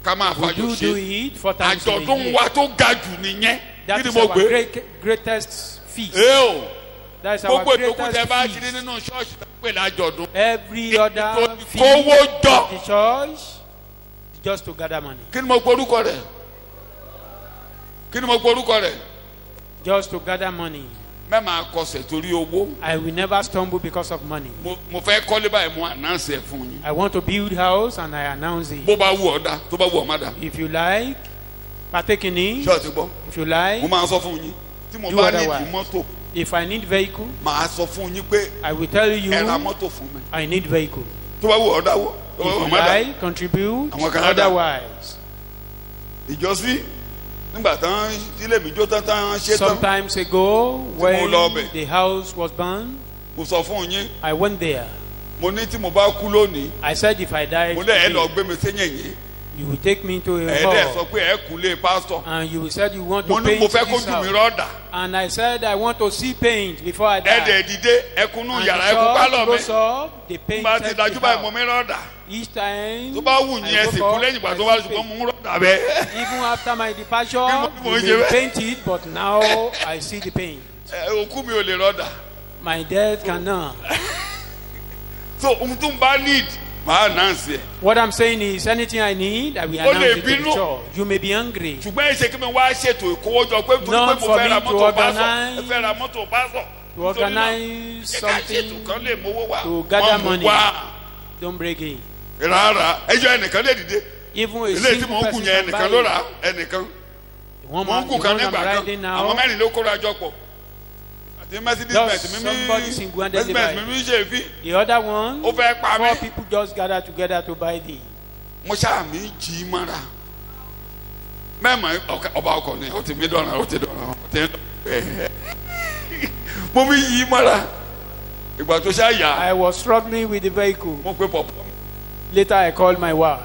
Speaker 2: ká máa
Speaker 6: We
Speaker 2: fàyọ̀
Speaker 6: do
Speaker 2: ṣe
Speaker 6: it 4 times in a
Speaker 2: àjọ̀dún
Speaker 6: year.
Speaker 2: wa tó ga jù nìyẹn
Speaker 6: That
Speaker 2: kí ni
Speaker 6: is
Speaker 2: mo
Speaker 6: our
Speaker 2: gbé
Speaker 6: greatest feast.
Speaker 2: o
Speaker 6: That is our
Speaker 2: gbogbo ìdókòwò tẹ
Speaker 6: greatest
Speaker 2: bá ti rí
Speaker 6: feast.
Speaker 2: nínú ṣọ́ọ̀ṣì tó ń pè lájọ̀dún
Speaker 6: Every other
Speaker 2: Ètò
Speaker 6: feast
Speaker 2: ìkówó jọ.
Speaker 6: of the church is just to gather money.
Speaker 2: kí ni mo porúkọ rẹ̀ kí ni mo porúkọ rẹ̀
Speaker 6: Just to gather money.
Speaker 2: mẹ́ẹ̀mà kọsẹ̀ torí owó
Speaker 6: I will never stumble because of money.
Speaker 2: mo fẹ́ kọ́lé báyìí mo ànánsì ẹ̀ fún yín
Speaker 6: I want to build house and I announce it.
Speaker 2: bó bá wù ọ́ dá tó bá wù ọ́ má dá
Speaker 6: If you like, partake in it.
Speaker 2: ṣọ́ọ̀tì gbọ́
Speaker 6: If you like,
Speaker 2: mo máa sọ fún yín tí mo
Speaker 6: Do
Speaker 2: bá ní
Speaker 6: otherwise.
Speaker 2: ìdí mọ́tò
Speaker 6: if I need vehicle,
Speaker 2: màá sọ fún yín pé
Speaker 6: I will tell you
Speaker 2: ẹ ra mọ́tò fún mi
Speaker 6: I need vehicle.
Speaker 2: tó bá wù ọ́ dáwó tó bá
Speaker 6: If
Speaker 2: wù ọ́
Speaker 6: you
Speaker 2: má dá
Speaker 6: like, contribute.
Speaker 2: Àwọn kan á dá.
Speaker 6: Otherwise,
Speaker 2: ìjọsí nígbà tán ilé mi jó tán tán ṣe tán
Speaker 6: sometimes ago, when
Speaker 2: lọ bẹ̀.
Speaker 6: the house was burned,
Speaker 2: mo sọ fún yín
Speaker 6: I went there.
Speaker 2: mo ní tí mo bá kú lónìí
Speaker 6: I said if I die,
Speaker 2: mo lẹ́ ẹ lọ
Speaker 6: today,
Speaker 2: gbé mi sẹ́yìn yìí
Speaker 6: You will take me to a
Speaker 2: ẹ̀ẹ́dẹ̀ sọ
Speaker 6: hall.
Speaker 2: pé ẹ kúnlé pásítọ̀.
Speaker 6: And you said you want
Speaker 2: mo
Speaker 6: to
Speaker 2: ní mo
Speaker 6: paint
Speaker 2: fẹ́
Speaker 6: this
Speaker 2: kójú mi
Speaker 6: house.
Speaker 2: rọ́ọ̀dà.
Speaker 6: And I said I want to see paint before I die.
Speaker 2: ẹ̀ẹ́dẹ̀ dìde ẹkúnú
Speaker 6: And
Speaker 2: yàrá
Speaker 6: the
Speaker 2: ẹkún
Speaker 6: church
Speaker 2: pálọ̀ mi.
Speaker 6: goes up, they
Speaker 2: bá ti
Speaker 6: painted
Speaker 2: dájú
Speaker 6: the
Speaker 2: báyìí mo
Speaker 6: house.
Speaker 2: mi rọ́ọ̀dà.
Speaker 6: Each time
Speaker 2: tó bá wù yín
Speaker 6: I
Speaker 2: ẹsìn
Speaker 6: woke
Speaker 2: kú
Speaker 6: up,
Speaker 2: lẹ́yìn ìgbà
Speaker 6: I
Speaker 2: tó bá
Speaker 6: see
Speaker 2: ṣùgbọ́n
Speaker 6: paint.
Speaker 2: mo ń rọ́ọ̀dà bẹ́ẹ̀.
Speaker 6: Even after my departure,
Speaker 2: mo
Speaker 6: you
Speaker 2: ṣe
Speaker 6: may
Speaker 2: bẹ́ẹ̀.
Speaker 6: paint it, but now I see the paint.
Speaker 2: òkú mi ò lè rọ́ọ̀dà.
Speaker 6: My death cannot.
Speaker 2: so ohun tó ń bá need màá announce ẹ̀.
Speaker 6: What I'm saying is, anything I need, I will
Speaker 2: Ó lè
Speaker 6: announce it to the
Speaker 2: bínú.
Speaker 6: church. You may be angry.
Speaker 2: ṣùgbọ́n ẹ ṣe kí mi wá ṣètò ìkówójọ pé torí pé
Speaker 6: Not
Speaker 2: mo
Speaker 6: for
Speaker 2: fẹ́ ra
Speaker 6: me to
Speaker 2: mọ́tò pásọ̀
Speaker 6: organize-
Speaker 2: ẹ fẹ́ ra mọ́tò pásọ̀.
Speaker 6: To organize
Speaker 2: ẹ ká ṣètò
Speaker 6: something,
Speaker 2: kan lè mówó wá.
Speaker 6: to gather
Speaker 2: Wọ́n mú
Speaker 6: money.
Speaker 2: wá.
Speaker 6: Don't break it.
Speaker 2: rárá ẹjọ́ ẹnìkan lè dìde.
Speaker 6: Even a
Speaker 2: ilé tí
Speaker 6: single
Speaker 2: mò ń
Speaker 6: person
Speaker 2: gùn yẹn
Speaker 6: can buy
Speaker 2: ẹnìkan ló
Speaker 6: it.
Speaker 2: rà á ẹnìkan.
Speaker 6: One
Speaker 2: mò ń
Speaker 6: man,
Speaker 2: gùn
Speaker 6: the
Speaker 2: kan
Speaker 6: one I'm
Speaker 2: nígbà kan
Speaker 6: riding
Speaker 2: àwọn
Speaker 6: now,
Speaker 2: mẹ́rin ló kóra jọ pọ̀. àti Mercedes
Speaker 6: Just
Speaker 2: Benz
Speaker 6: somebody
Speaker 2: mímí
Speaker 6: single-handedly
Speaker 2: Mercedes
Speaker 6: buy.
Speaker 2: Benz mímí ṣe fi.
Speaker 6: the other one,
Speaker 2: ó fẹ́ pa mí.
Speaker 6: 4 people just gather together to buy the.
Speaker 2: mo ṣáà mi jí í mọ́ra. mẹ́ẹ̀mọ́ ọba ọkọ̀ ni ó ti mí dọ̀nà ó ti dọ̀nà ó ti dọ̀nà. mo mi yí í mọ́ra. ìgbà tó ṣáà yá
Speaker 6: I was struggling with the vehicle.
Speaker 2: mo pe pọ̀pọ̀.
Speaker 6: Later, I called my wife.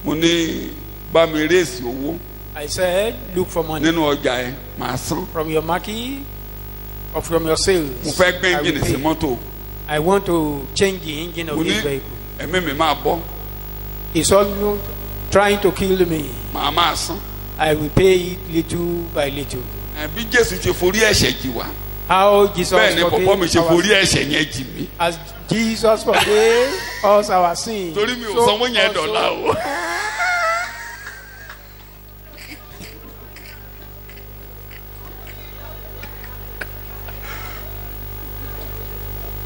Speaker 2: mo ní bá mi réèsì owó
Speaker 6: I said, look for money
Speaker 2: nínú ọjà ẹ màá san.
Speaker 6: from your market or from your sales.
Speaker 2: mo fẹ́ gbé
Speaker 6: I will
Speaker 2: engine sí
Speaker 6: pay.
Speaker 2: mọ́tò.
Speaker 6: I want to change the engine of
Speaker 2: mo ní
Speaker 6: this vehicle.
Speaker 2: ẹ̀mí mi máa bọ́
Speaker 6: It's almost trying to kill me.
Speaker 2: màá máa san.
Speaker 6: I will pay it little by little.
Speaker 2: bí Jésù ṣe forí ẹ̀ṣẹ̀ jì wá
Speaker 6: How Jesus
Speaker 2: bẹ́ẹ̀ ni pọ̀pọ̀ mi ṣe
Speaker 6: forgave
Speaker 2: forí
Speaker 6: our,
Speaker 2: ẹ̀ṣẹ̀ yẹn jì mí.
Speaker 6: as Jesus forgave us our sins.
Speaker 2: torí mi ò
Speaker 6: so
Speaker 2: sanwó yẹn
Speaker 6: also-
Speaker 2: dọ̀la o.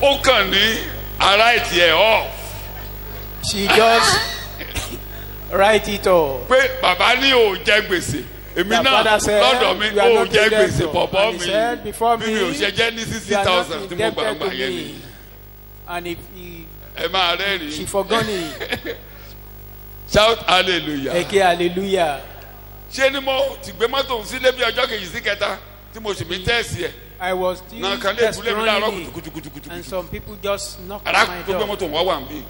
Speaker 2: ó kàn ní ara ìtì ẹ̀ off
Speaker 6: She just write it all.
Speaker 2: pé bàbá ní ò jẹ gbèsè èmi
Speaker 6: The
Speaker 2: náà
Speaker 6: father said,
Speaker 2: lọ́dọ̀ mi
Speaker 6: "You are
Speaker 2: ò
Speaker 6: not
Speaker 2: jẹ
Speaker 6: a
Speaker 2: gbèsè
Speaker 6: debtor."
Speaker 2: pọ̀pọ̀
Speaker 6: And he
Speaker 2: mi
Speaker 6: said, "Before
Speaker 2: bí mi ò ṣe jẹ́ ní 60,000 tí mo gbà
Speaker 6: indebted
Speaker 2: gbà
Speaker 6: to
Speaker 2: yẹn
Speaker 6: me."
Speaker 2: ni
Speaker 6: And if he,
Speaker 2: ẹ máa rẹ́rìn-ín.
Speaker 6: she forgot it.
Speaker 2: shout hallelujah.
Speaker 6: Eke hallelujah.
Speaker 2: ṣé ni mo ti gbé mọ́tò sílé bí ọjọ́ kejì sí kẹta tí mo sì mí tẹ́ẹ̀sì ẹ̀
Speaker 6: I was still
Speaker 2: náà kan lè
Speaker 6: just
Speaker 2: kúlẹ̀ mi láàárọ̀
Speaker 6: running it.
Speaker 2: kùtùkùtùkùtù.
Speaker 6: And some people just knocked on my
Speaker 2: arákùnrin tó gbé
Speaker 6: door.
Speaker 2: mọ́tò wọ́n wà ń bí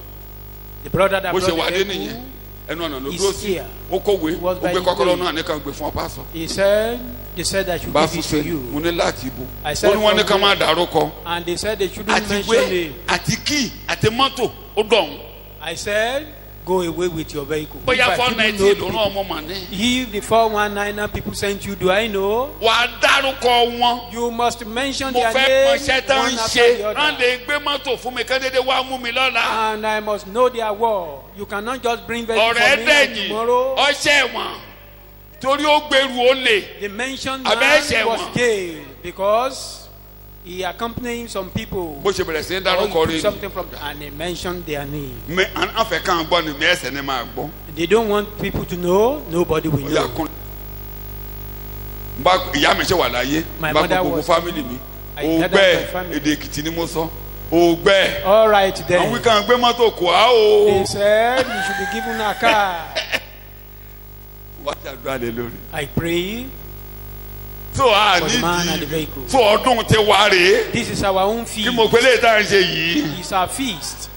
Speaker 6: The brother that
Speaker 2: bó ṣe
Speaker 6: brought
Speaker 2: wà
Speaker 6: the
Speaker 2: dé nìyẹn
Speaker 6: vehicle,
Speaker 2: ẹnu ọ̀nà ló
Speaker 6: He's
Speaker 2: dúró sí
Speaker 6: here.
Speaker 2: ó kówé
Speaker 6: He was
Speaker 2: ó
Speaker 6: by
Speaker 2: gbé
Speaker 6: his
Speaker 2: kọ́kọ́rọ́
Speaker 6: way.
Speaker 2: náà nìkan gbé fún ọba sọ.
Speaker 6: he said, they said I should
Speaker 2: bá
Speaker 6: give it
Speaker 2: fúnṣe
Speaker 6: to
Speaker 2: mo
Speaker 6: you.
Speaker 2: ní láti ibo
Speaker 6: I
Speaker 2: ó
Speaker 6: said
Speaker 2: ní wọ́n ní ká
Speaker 6: from
Speaker 2: máa dárúkọ
Speaker 6: And they said they shouldn't
Speaker 2: àti
Speaker 6: mention
Speaker 2: ìwé
Speaker 6: it.
Speaker 2: àti kíì àti mọ́tò ó dọ̀hún
Speaker 6: I said, go away with your vehicle.
Speaker 2: bóyá
Speaker 6: If I
Speaker 2: 490
Speaker 6: shouldn't
Speaker 2: ló
Speaker 6: know
Speaker 2: rán ọmọ màá ní.
Speaker 6: If the 419 people sent you, do I know?
Speaker 2: wà á dárúkọ wọn
Speaker 6: You must mention
Speaker 2: mo
Speaker 6: their
Speaker 2: fẹ́
Speaker 6: name
Speaker 2: mọṣẹ́ tán
Speaker 6: one
Speaker 2: ń
Speaker 6: after
Speaker 2: ṣe
Speaker 6: the
Speaker 2: wọ́n
Speaker 6: other.
Speaker 2: lè gbé mọ́tò fún mi kán dédé wá mú mi lọ́la.
Speaker 6: And I must know their word. You cannot just bring vehicle
Speaker 2: ọ̀rẹ́
Speaker 6: for me and
Speaker 2: dẹ̀yìn
Speaker 6: tomorrow.
Speaker 2: ọṣẹ́ wọn torí ó gbèrú ó lè.
Speaker 6: They mentioned
Speaker 2: Abẹ́
Speaker 6: man
Speaker 2: ẹ̀ṣẹ̀
Speaker 6: was
Speaker 2: wọn.
Speaker 6: jailed because he accompanied some people.
Speaker 2: bó ṣe bẹ̀rẹ̀ sí í
Speaker 6: Or he
Speaker 2: dárúkọ
Speaker 6: took
Speaker 2: rẹ̀
Speaker 6: something from and they mentioned their name.
Speaker 2: ni àfẹ́ kàn gbọ́ ni mi ẹsẹ̀ ni máa gbọ́.
Speaker 6: They don't want people to know. Nobody will
Speaker 2: ó yà
Speaker 6: know.
Speaker 2: kún. bá ìyá mi ṣe wà láyé
Speaker 6: My
Speaker 2: bá
Speaker 6: mother
Speaker 2: gbogbo
Speaker 6: was-
Speaker 2: fámìlì mi
Speaker 6: I
Speaker 2: ògbẹ́
Speaker 6: gathered my family.
Speaker 2: èdè Èkìtì ni mo sọ ògbẹ́
Speaker 6: All right
Speaker 2: àwọn
Speaker 6: then.
Speaker 2: wíkàn gbé mọ́tò kò á o.
Speaker 6: They said you should be given a car.
Speaker 2: wá sí àdúrà lé lórí.
Speaker 6: I pray.
Speaker 2: so a
Speaker 6: For the man and the
Speaker 2: nídìí
Speaker 6: vehicle.
Speaker 2: so ọdún ti wá rèé
Speaker 6: This is our own
Speaker 2: kí
Speaker 6: feast.
Speaker 2: mo pé lè tá à ń ṣe yìí
Speaker 6: It's our feast.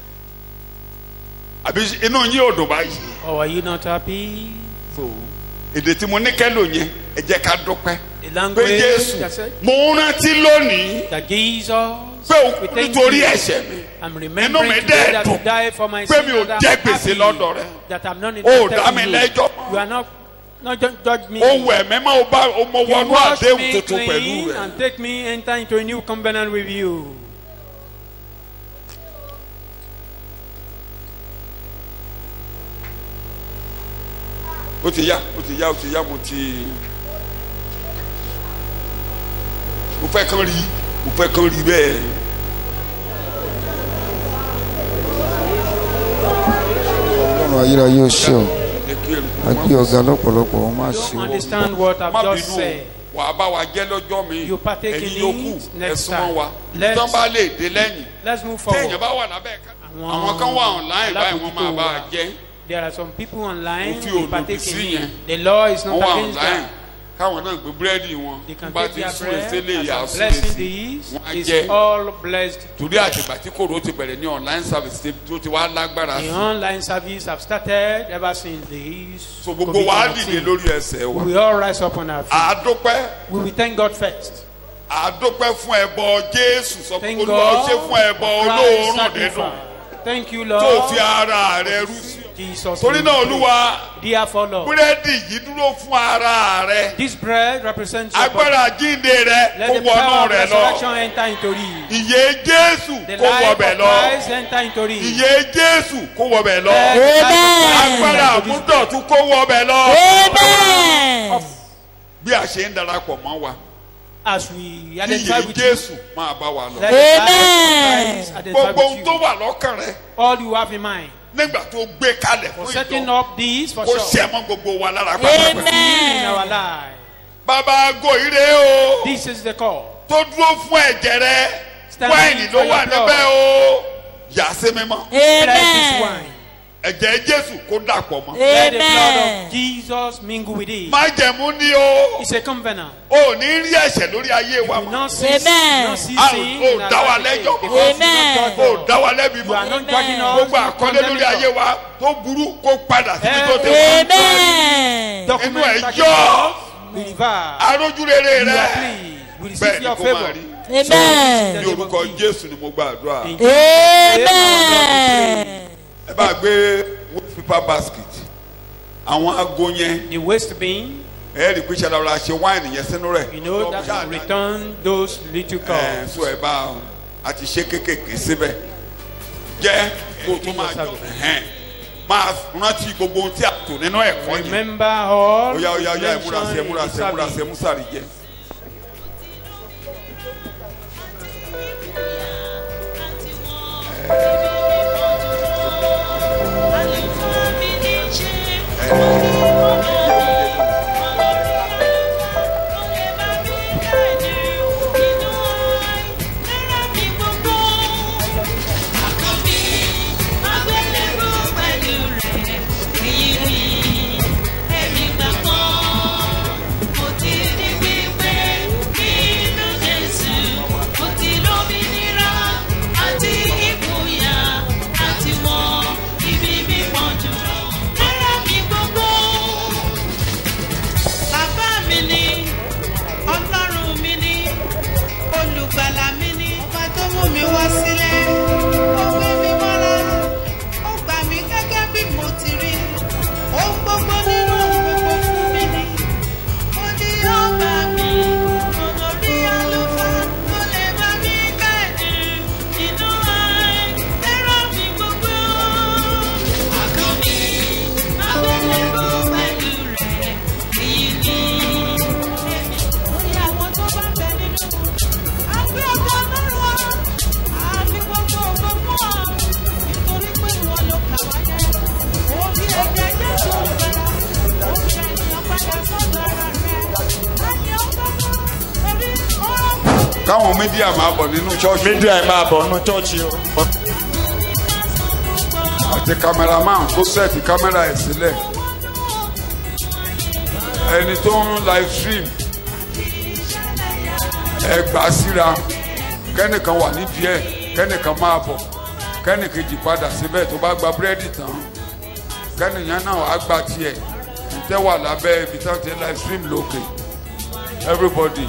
Speaker 2: àbí inú yín ò dùn báyìí.
Speaker 6: Or are you not happy?
Speaker 2: so èdè tí mo ní kẹ́lò yẹn ẹ jẹ́ ká dúpẹ́
Speaker 6: The
Speaker 2: pé
Speaker 6: language
Speaker 2: Jésù
Speaker 6: that said
Speaker 2: mo ń rántí lónìí
Speaker 6: that Jesus,
Speaker 2: pé o
Speaker 6: we thank
Speaker 2: nítorí
Speaker 6: you.
Speaker 2: ẹ̀ṣẹ̀ mi
Speaker 6: I'm
Speaker 2: inú
Speaker 6: remembering
Speaker 2: mi
Speaker 6: today
Speaker 2: dẹ̀
Speaker 6: that you
Speaker 2: dùn
Speaker 6: died for my
Speaker 2: pé
Speaker 6: sin.
Speaker 2: mi ò
Speaker 6: That
Speaker 2: jẹ́
Speaker 6: I'm
Speaker 2: gbèsè
Speaker 6: happy
Speaker 2: lọ́dọ̀ rẹ.
Speaker 6: that I'm not
Speaker 2: o
Speaker 6: indebted
Speaker 2: dá mi
Speaker 6: to
Speaker 2: lẹ́jọ́
Speaker 6: you. You are not judge me.
Speaker 2: o wẹ̀ mí máa bá o mọ
Speaker 6: You
Speaker 2: wọnú
Speaker 6: wash
Speaker 2: àdéhùn
Speaker 6: me
Speaker 2: tuntun pẹ̀lú
Speaker 6: clean
Speaker 2: rẹ̀.
Speaker 6: and take me enter into a new covenant with you.
Speaker 2: ó ti yá ó ti yá ó ti yá mo ti mo fẹ́ kán rí bẹ́ẹ̀.
Speaker 7: ọlọ́run ayérayé ó ṣe ọ́ a gbé ọ̀gá lọ́pọ̀lọpọ̀ wọ́n má ṣe wọ́n.
Speaker 6: Understand what
Speaker 2: má
Speaker 6: I've just
Speaker 2: bínú
Speaker 6: said.
Speaker 2: wà á bá wa jẹ́ lọ́jọ́ mi
Speaker 6: You partake in
Speaker 2: ẹ̀yin yòókù
Speaker 6: it next
Speaker 2: ẹ̀sùn wọn wa
Speaker 6: time.
Speaker 2: tán bá lè dé lẹ́yìn
Speaker 6: Let's move
Speaker 2: téèyàn
Speaker 6: forward.
Speaker 2: bá wà lábẹ́ ẹ̀ka àwọn kan wà online báyìí wọ́n máa bá a jẹ́
Speaker 6: There are some people online
Speaker 2: Òfin
Speaker 6: who
Speaker 2: ò
Speaker 6: partake
Speaker 2: lòdì sí
Speaker 6: in
Speaker 2: yẹn.
Speaker 6: it. The law is not
Speaker 2: wọ́n wà
Speaker 6: against
Speaker 2: online
Speaker 6: that.
Speaker 2: káwọn náà gbé búrẹ́dì wọn
Speaker 6: They can
Speaker 2: bá
Speaker 6: take
Speaker 2: ti
Speaker 6: their
Speaker 2: sún
Speaker 6: bread
Speaker 2: ìṣẹ̀lẹ̀
Speaker 6: as
Speaker 2: ìyá
Speaker 6: I'm
Speaker 2: sún
Speaker 6: blessing
Speaker 2: èsì
Speaker 6: these.
Speaker 2: wọn á
Speaker 6: It's
Speaker 2: jẹ
Speaker 6: all blessed.
Speaker 2: torí àtìgbà tí kòró ti bẹ̀rẹ̀ ní online service tó ti wá lágbára
Speaker 6: The
Speaker 2: sí
Speaker 6: online service have started ever since this.
Speaker 2: so gbogbo wa á dìde
Speaker 6: COVID-19.
Speaker 2: lórí ẹsẹ̀ wa
Speaker 6: We all rise up on our feet.
Speaker 2: àádópẹ́
Speaker 6: We will thank God first.
Speaker 2: àádópẹ́ fún ẹbọ Jésù sọ pé
Speaker 6: Thank
Speaker 2: Olúwa ó
Speaker 6: God
Speaker 2: ṣe fún ẹbọ
Speaker 6: for Christ's
Speaker 2: olóòórùn
Speaker 6: sacrifice.
Speaker 2: dídùn
Speaker 6: Thank you,
Speaker 2: tó
Speaker 6: Lord.
Speaker 2: fi ara rẹ rú sí
Speaker 6: Jesus.
Speaker 2: torí náà
Speaker 6: name.
Speaker 2: Olúwa
Speaker 6: Therefore, Lord,
Speaker 2: búrẹ́dì yìí dúró fún ara rẹ
Speaker 6: this bread represents your body.
Speaker 2: agbára jíǹde rẹ
Speaker 6: Let
Speaker 2: kó
Speaker 6: the
Speaker 2: wọnú
Speaker 6: power of
Speaker 2: rẹ lọ
Speaker 6: resurrection enter into it.
Speaker 2: ìyè Jésù
Speaker 6: The
Speaker 2: kó
Speaker 6: life
Speaker 2: wọbẹ̀
Speaker 6: of
Speaker 2: lọ
Speaker 6: Christ enter into it.
Speaker 2: ìyè Jésù kó wọbẹ̀ lọ
Speaker 6: Let the life of Christ
Speaker 2: agbára
Speaker 6: enter into this
Speaker 2: àmúdọ̀tún kó wọbẹ̀ lọ
Speaker 5: Amen.
Speaker 2: bí a ṣe ń darapọ̀ mọ́ wa
Speaker 6: as we
Speaker 2: kí
Speaker 6: identify
Speaker 2: ìyè
Speaker 6: with you.
Speaker 2: Jésù máa bá wa lọ
Speaker 6: Let the life
Speaker 5: Amen.
Speaker 6: of Christ identify
Speaker 2: gbogbo ohun
Speaker 6: with
Speaker 2: tó
Speaker 6: you.
Speaker 2: wà lọ́kàn rẹ
Speaker 6: All you have in mind
Speaker 2: nígbà tó gbé kalẹ̀
Speaker 6: for
Speaker 2: fún
Speaker 6: setting
Speaker 2: ìjọ
Speaker 6: up this for
Speaker 2: kó
Speaker 6: sure.
Speaker 2: ṣẹ mọ́ gbogbo wa lára pátápátá
Speaker 6: In
Speaker 5: Amen.
Speaker 6: our life.
Speaker 2: bàbá ago ire o
Speaker 6: This is the call.
Speaker 2: tó dúró fún ẹ̀jẹ̀ rẹ
Speaker 6: Standing
Speaker 2: wáìnì ló
Speaker 6: for
Speaker 2: wà
Speaker 6: your blood.
Speaker 2: níbẹ̀ o yà sí mímọ́
Speaker 6: Bless this
Speaker 5: Amen.
Speaker 6: wine.
Speaker 2: ẹ̀jẹ̀ Jésù kó dàpọ̀ mọ́
Speaker 6: Let the blood
Speaker 5: Amen.
Speaker 6: of Jesus mingle with it.
Speaker 2: májẹ̀mú ni o
Speaker 6: It's a covenant.
Speaker 2: ò ní rí ẹ̀ṣẹ̀ lórí ayé wa
Speaker 6: You
Speaker 2: mọ́
Speaker 6: not see,
Speaker 5: Amen.
Speaker 6: not see
Speaker 2: Ah,
Speaker 6: sin
Speaker 2: oh,
Speaker 6: in our
Speaker 2: dá wa
Speaker 6: life again,
Speaker 2: lẹ́jọ́.
Speaker 6: because
Speaker 5: Amen.
Speaker 6: you
Speaker 2: ò
Speaker 6: not judge us.
Speaker 2: dá wa lẹ́bi
Speaker 6: You are
Speaker 2: mọ́
Speaker 6: not
Speaker 5: Amen.
Speaker 6: judging us.
Speaker 2: gbogbo
Speaker 6: you
Speaker 2: àkọlé lórí
Speaker 6: condemning
Speaker 2: ayé
Speaker 6: us.
Speaker 2: wa tó burú kó padà síbi tó ti wá
Speaker 5: Amen.
Speaker 6: Document
Speaker 2: Inú ẹ̀
Speaker 6: that
Speaker 2: yọ.
Speaker 6: we reverse.
Speaker 2: arójú rere
Speaker 6: You
Speaker 2: rẹ
Speaker 6: are pleased. We
Speaker 2: bẹ́ẹ̀
Speaker 6: receive
Speaker 2: ni
Speaker 6: your
Speaker 2: kó máa
Speaker 6: favor.
Speaker 2: rí
Speaker 5: Amen.
Speaker 2: ní orúkọ Jésù ni mo gbàdúrà
Speaker 6: In
Speaker 5: Amen.
Speaker 2: ẹ bá gbé waste paper basket àwọn aago yẹn
Speaker 6: the waste bin,
Speaker 2: ẹ rí i pé ṣàlàyé la ṣe wáìnì yẹn sínú rẹ̀
Speaker 6: you know that will return those little cups.
Speaker 2: so ẹ bá a ti ṣe kéékèèké síbẹ̀ jẹ́ kó o tó máa jọ máa rántí gbogbo ohun tí a tò nínú ẹ̀kọ́ yẹn
Speaker 6: Remember all.
Speaker 2: oya oya oya ẹ
Speaker 6: mentioned
Speaker 2: múra sí ẹ
Speaker 6: in
Speaker 2: múra
Speaker 6: the
Speaker 2: sí ẹ múra sí ẹ
Speaker 6: service.
Speaker 2: mú sàrí jẹ.
Speaker 3: Bàbá mi ni, Ọlọ́run mi ni, olùgbàlà mi ni, ọba tó mú mi wá sílẹ̀, ó gbé mi mọ́ra, ó gbà mí gẹ́gẹ́ bí mo ti rí, ohun gbogbo nínú ohun gbogbo fún mi ni, ó ní ọba mi, ọ̀nà bí àlùfáà, ó lè bá mi káàdì, inú ẹ̀rọ mi gbogbo. Àkàn mi, àgbélébùú pẹ̀lú rẹ̀, èyí ni èmi. Orí àwọn tó bá bẹ nínú, àgbé ọ̀gá lọ́rùn wa, àfi gbogbo ògo fún ọ, nítorí pé ìwọ ló kà wá yẹ. Òbí ẹ̀jẹ̀ Jésù olùgbàlà, ó fi ènìyàn padà sọ́dọ̀ ara rẹ̀. Láyé ọgbà náà, orí ọ̀rọ̀
Speaker 2: káwọn mídíà máa bọ̀ nínú ṣọ́ọ̀ṣì
Speaker 8: mídíà ẹ̀ máa bọ̀ nínú chọ́ọ̀chì o.
Speaker 2: àti kámẹ́rámán kó sẹ́ẹ̀tì kámẹ́rà ẹ̀ sílẹ̀ ẹni tó ń live stream ẹ gbà síra kẹ́nìkan wà nídìí ẹ̀ kẹ́nìkan máa bọ̀ kẹ́nìkejì padà síbẹ̀ tó bá gba búrẹ́dì tán kẹ́nìyàn náà á gba tiẹ̀ ìtẹ́ wà lábẹ́ ibi tí wọ́n ti live stream lókè everybody.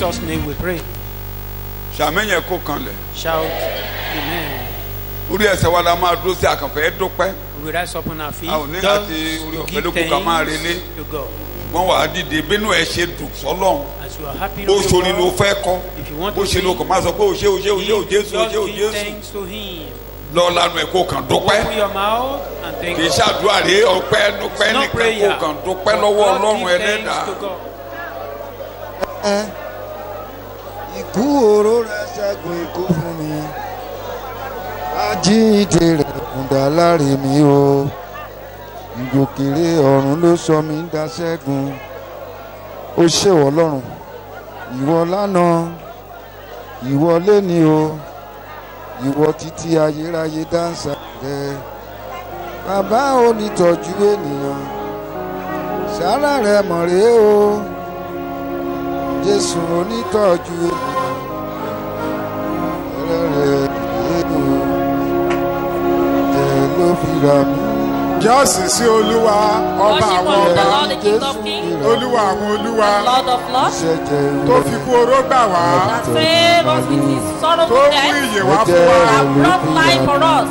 Speaker 6: Jesus' name we pray.
Speaker 2: Ṣàmẹ́yẹ kó kanlẹ̀.
Speaker 6: Shout amen.
Speaker 2: Orí ẹsẹ̀ wa la máa dúró sí àkànfẹ́ dúpẹ́.
Speaker 6: We rise up on our feet.
Speaker 2: A ò ní
Speaker 6: Just
Speaker 2: láti orí
Speaker 6: to
Speaker 2: ọ̀fẹ́
Speaker 6: give
Speaker 2: lókun ká máa relé.
Speaker 6: thanks to God.
Speaker 2: Wọ́n wà á dìde bínú ẹ̀ ṣe dùn sọ́lọ́run.
Speaker 6: As you are happy
Speaker 2: Bó
Speaker 6: on the
Speaker 2: ṣorin ló
Speaker 6: world,
Speaker 2: fẹ́ kọ́.
Speaker 6: if you want
Speaker 2: Bó
Speaker 6: to
Speaker 2: ṣe ló kàn máa sọ pé o ṣé o ṣé o ṣé o Jésù o ṣé o
Speaker 6: just give
Speaker 2: Jésù.
Speaker 6: thanks to Him.
Speaker 2: Lọ lanu ẹ̀ kó kàn dúpẹ́.
Speaker 6: Open your mouth and thank
Speaker 2: Kì í
Speaker 6: God.
Speaker 2: ṣàdúrà rè ọpẹ́ dúpẹ́
Speaker 6: No
Speaker 2: nìkan
Speaker 6: prayer.
Speaker 2: kó kàn dúpẹ́
Speaker 6: But
Speaker 2: lọ́wọ́
Speaker 6: just
Speaker 2: Ọlọ́run
Speaker 6: give thanks
Speaker 2: Ẹlẹ́dàá.
Speaker 6: to God.
Speaker 7: Ikú oró rẹ̀ ṣẹ́gun ikú fún mi. Àjíǹde rẹ̀ kùndà láre mi o. Ìgòkèrè ọ̀run ló sọ mí daṣẹ́gun. Ó ṣèwọ́ Ọlọ́run. Ìwọ lánàá. Ìwọ léni o. Ìwọ títí ayérayé dáńsà rẹ̀. Bàbá onítọ́jú ènìyàn. Sára rẹ̀ mọ̀ rèé o. Jésù onítọ́jú ènìyàn. Ẹ̀rẹ̀ rẹ̀ rèé o. Jẹ́ ló fi rà mí.
Speaker 9: Jọ́sìn sí Olúwa ọba
Speaker 5: Worship
Speaker 9: àwọn
Speaker 5: unto the
Speaker 9: ọba.
Speaker 5: Lord, the King of Kings,
Speaker 9: Olúwa àwọn olúwa
Speaker 5: Lord of Lords,
Speaker 7: Ìṣẹ̀jẹ̀
Speaker 9: tó
Speaker 7: rẹ̀
Speaker 9: fi kú oró gbà wá.
Speaker 5: that saved us with His
Speaker 9: Tó
Speaker 5: sorrowful
Speaker 9: mú
Speaker 5: death,
Speaker 9: ìyè wá fún wa.
Speaker 5: that brought life for us.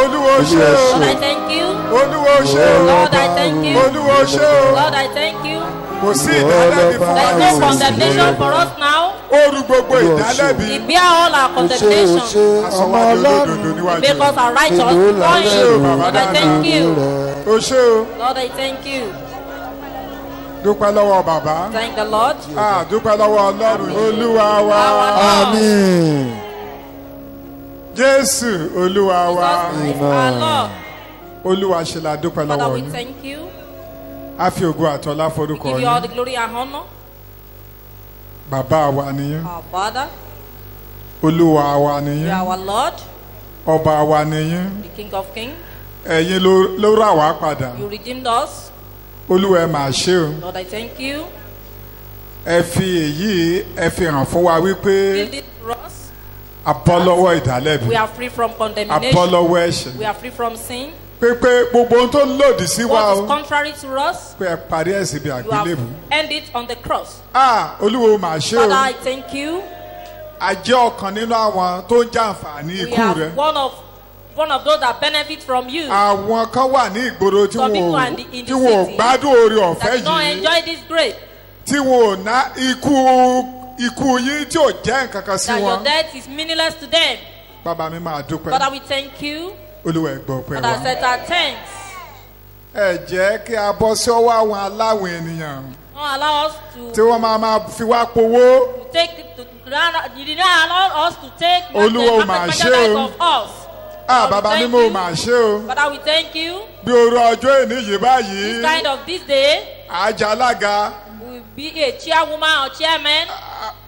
Speaker 9: Olúwa ó ṣé o.
Speaker 5: Lord, I thank you.
Speaker 9: Olúwa ó ṣé o.
Speaker 5: Lord, I thank you.
Speaker 9: Olúwa ó ṣé o.
Speaker 5: Lord, I thank you.
Speaker 9: Kò sí ìdálẹ́bi fún wa
Speaker 5: There is no condemnation for us now.
Speaker 9: Ó rú gbogbo ìdálẹ́bi.
Speaker 5: He bear all our
Speaker 7: Ó ṣe
Speaker 5: condemnation.
Speaker 7: ọmọ
Speaker 9: Aṣọwádìí
Speaker 7: Ọlọ́run.
Speaker 9: olódodo níwájú
Speaker 5: Make us
Speaker 9: rẹ̀.
Speaker 5: are righteous
Speaker 7: Èlò
Speaker 5: before
Speaker 9: ṣé o,
Speaker 5: Him.
Speaker 9: bàbá
Speaker 5: Lord, I thank you.
Speaker 9: Ó ṣé o.
Speaker 5: Lord, I thank you.
Speaker 9: Dúpẹ́ lọ́wọ́ bàbá.
Speaker 5: Thank the Lord.
Speaker 9: Dúpẹ́ lọ́wọ́ Ọlọ́run. Olúwa wa.
Speaker 5: Our Lord.
Speaker 7: Àmín.
Speaker 9: Jésù Olúwa wa.
Speaker 5: Jesus Christ, our Lord.
Speaker 9: Olúwa ṣe la dúpẹ́
Speaker 5: Father,
Speaker 9: lọ́wọ́
Speaker 5: we
Speaker 9: yín.
Speaker 5: thank you.
Speaker 9: A fi ògo àtọ́lá
Speaker 5: We
Speaker 9: forúkọ
Speaker 5: give you all the
Speaker 9: yín.
Speaker 5: glory and honor.
Speaker 9: Bàbá wa niyín.
Speaker 5: Our Father,
Speaker 9: Olúwa wa
Speaker 5: you
Speaker 9: niyín.
Speaker 5: are our Lord,
Speaker 9: Ọba wa niyín.
Speaker 5: the King of Kings.
Speaker 9: Ẹ̀yin ló rà wá padà.
Speaker 5: You redeemed us.
Speaker 9: Olúwa ẹ máa ṣe o.
Speaker 5: Lord, I thank you.
Speaker 9: Ẹ fi èyí ẹ fi hàn fún wa wípé
Speaker 5: Build it for us.
Speaker 9: a bọ́ lọ́wọ́ ìdálẹ́bi.
Speaker 5: We are free from
Speaker 9: A bọ́
Speaker 5: condemnation.
Speaker 9: lọ́wọ́ ẹ̀ṣẹ̀.
Speaker 5: We are free from sin.
Speaker 9: Pé gbogbo ohun tó lòdì sí wa
Speaker 5: What
Speaker 9: o.
Speaker 5: is contrary to us,
Speaker 9: Pé ẹ parí ẹ̀ síbi
Speaker 5: you have
Speaker 9: àgbélébù.
Speaker 5: ended it on the cross.
Speaker 9: Olúwa ó máa ṣe
Speaker 5: Father,
Speaker 9: o.
Speaker 5: I thank you.
Speaker 9: A jẹ́ ọ̀kan nínú àwọn tó ń jàǹfààní
Speaker 5: We
Speaker 9: ikú
Speaker 5: are
Speaker 9: rẹ̀.
Speaker 5: one of those that benefit from you.
Speaker 9: Àwọn kan wà ní ìgboro tí
Speaker 5: Some people
Speaker 9: wọn
Speaker 5: are in the
Speaker 9: tí wọn ò
Speaker 5: city
Speaker 9: gbádùn oore ọ̀fẹ́
Speaker 5: That do not
Speaker 9: yìí.
Speaker 5: enjoy this grace.
Speaker 9: Tí wọn ò ná ikú yín tí ò jẹ́ nǹkan kan sí
Speaker 5: That your
Speaker 9: wọn.
Speaker 5: death is meaningless to them.
Speaker 9: Bàbá mi máa dúpẹ́.
Speaker 5: Father, we thank you.
Speaker 9: Olúwa ẹ gbọ́ pẹ́
Speaker 5: Father,
Speaker 9: wa.
Speaker 5: accept our thanks.
Speaker 9: Ẹ jẹ́ kí a bọ́ sí ọwọ́ àwọn aláwọ̀ ènìyàn
Speaker 5: Don't allow us
Speaker 9: tí
Speaker 5: to
Speaker 9: wọ́n máa fi wá powó.
Speaker 5: take you did not allow us to take
Speaker 9: Olúwa ó máa ṣe
Speaker 5: merchandise
Speaker 9: o.
Speaker 5: of us.
Speaker 9: Bàbá mi
Speaker 5: thank
Speaker 9: mo
Speaker 5: you.
Speaker 9: máa ṣe o.
Speaker 5: Father, we thank you.
Speaker 9: Bí orú ọjọ́ èní yìí
Speaker 5: This
Speaker 9: báyìí,
Speaker 5: kind of this day,
Speaker 9: àjà alága
Speaker 5: we will be a chairwoman or chairman.